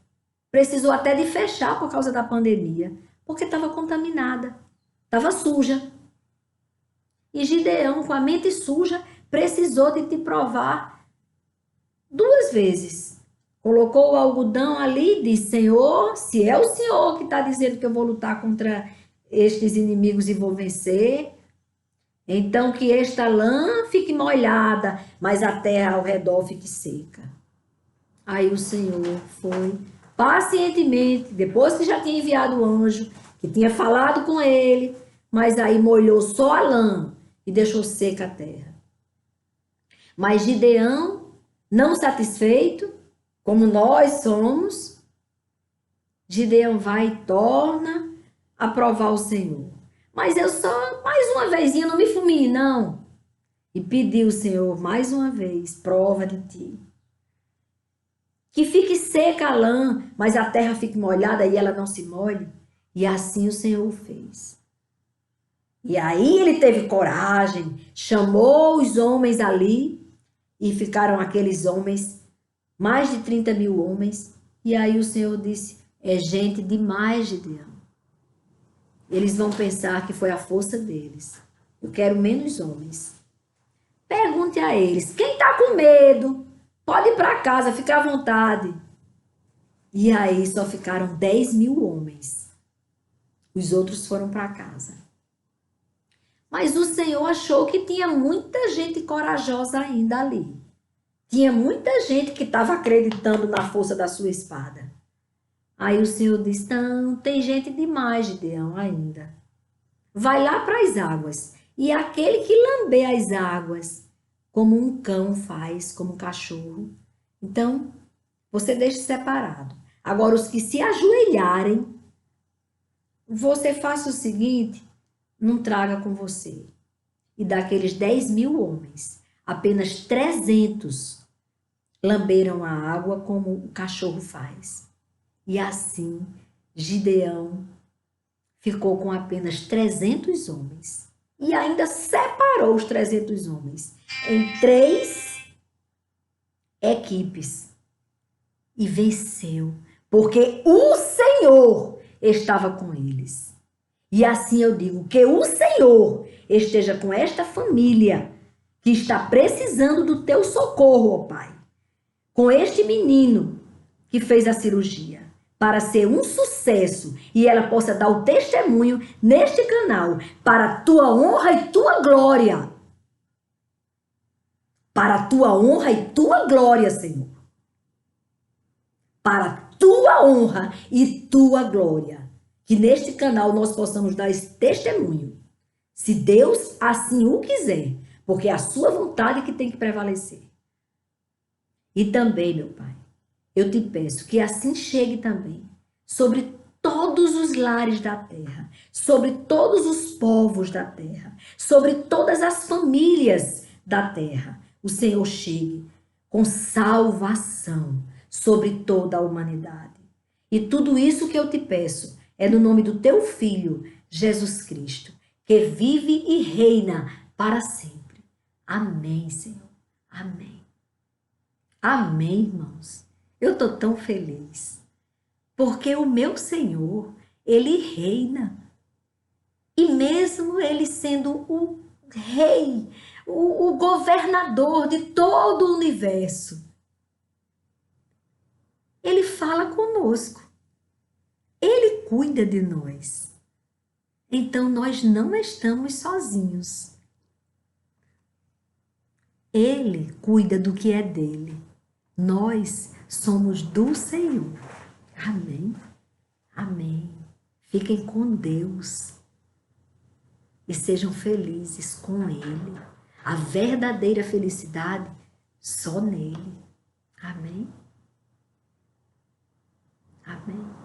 Precisou até de fechar por causa da pandemia, porque estava contaminada, estava suja. E Gideão, com a mente suja, precisou de te provar 2 vezes. Colocou o algodão ali e disse, Senhor, se é o Senhor que está dizendo que eu vou lutar contra estes inimigos e vou vencer, então que esta lã fique molhada, mas a terra ao redor fique seca. Aí o Senhor foi pacientemente, depois que já tinha enviado o anjo, que tinha falado com ele, mas aí molhou só a lã e deixou seca a terra. Mas Gideão, não satisfeito, como nós somos, Gideão vai e torna a provar o Senhor. Mas eu só, mais uma vezinha, não me fulmine, não. E pediu o Senhor, mais uma vez, prova de ti. Que fique seca a lã, mas a terra fique molhada e ela não se molhe. E assim o Senhor fez. E aí ele teve coragem, chamou os homens ali, e ficaram aqueles homens, mais de 30.000 homens. E aí o Senhor disse, é gente demais, Gideão. Eles vão pensar que foi a força deles. Eu quero menos homens. Pergunte a eles, quem está com medo? Pode ir para casa, fica à vontade. E aí só ficaram 10.000 homens. Os outros foram para casa. Mas o Senhor achou que tinha muita gente corajosa ainda ali. Tinha muita gente que estava acreditando na força da sua espada. Aí o Senhor disse, não, tem gente demais, Gideão, ainda. Vai lá para as águas. E aquele que lamber as águas, como um cão faz, como um cachorro. Então, você deixa separado. Agora, os que se ajoelharem, você faça o seguinte, não traga com você. E daqueles 10.000 homens, apenas 300 lamberam a água como o cachorro faz. E assim, Gideão ficou com apenas 300 homens. E ainda separou os 300 homens em 3 equipes. E venceu, porque o Senhor estava com eles. E assim eu digo, que o Senhor esteja com esta família que está precisando do teu socorro, ó Pai. Com este menino que fez a cirurgia, para ser um sucesso e ela possa dar o testemunho neste canal, para a tua honra e tua glória. Para a tua honra e tua glória, Senhor. Para a tua honra e tua glória. Que neste canal nós possamos dar esse testemunho. Se Deus assim o quiser, porque é a sua vontade que tem que prevalecer. E também, meu Pai, eu te peço que assim chegue também sobre todos os lares da terra, sobre todos os povos da terra, sobre todas as famílias da terra. O Senhor chegue com salvação sobre toda a humanidade. E tudo isso que eu te peço é no nome do teu Filho, Jesus Cristo, que vive e reina para sempre. Amém, Senhor. Amém. Amém, irmãos. Eu estou tão feliz, porque o meu Senhor, Ele reina. E mesmo Ele sendo o rei, o governador de todo o universo, Ele fala conosco. Ele cuida de nós. Então, nós não estamos sozinhos. Ele cuida do que é dele. Nós somos do Senhor. Amém? Amém. Fiquem com Deus e sejam felizes com Ele. A verdadeira felicidade só nele. Amém? Amém.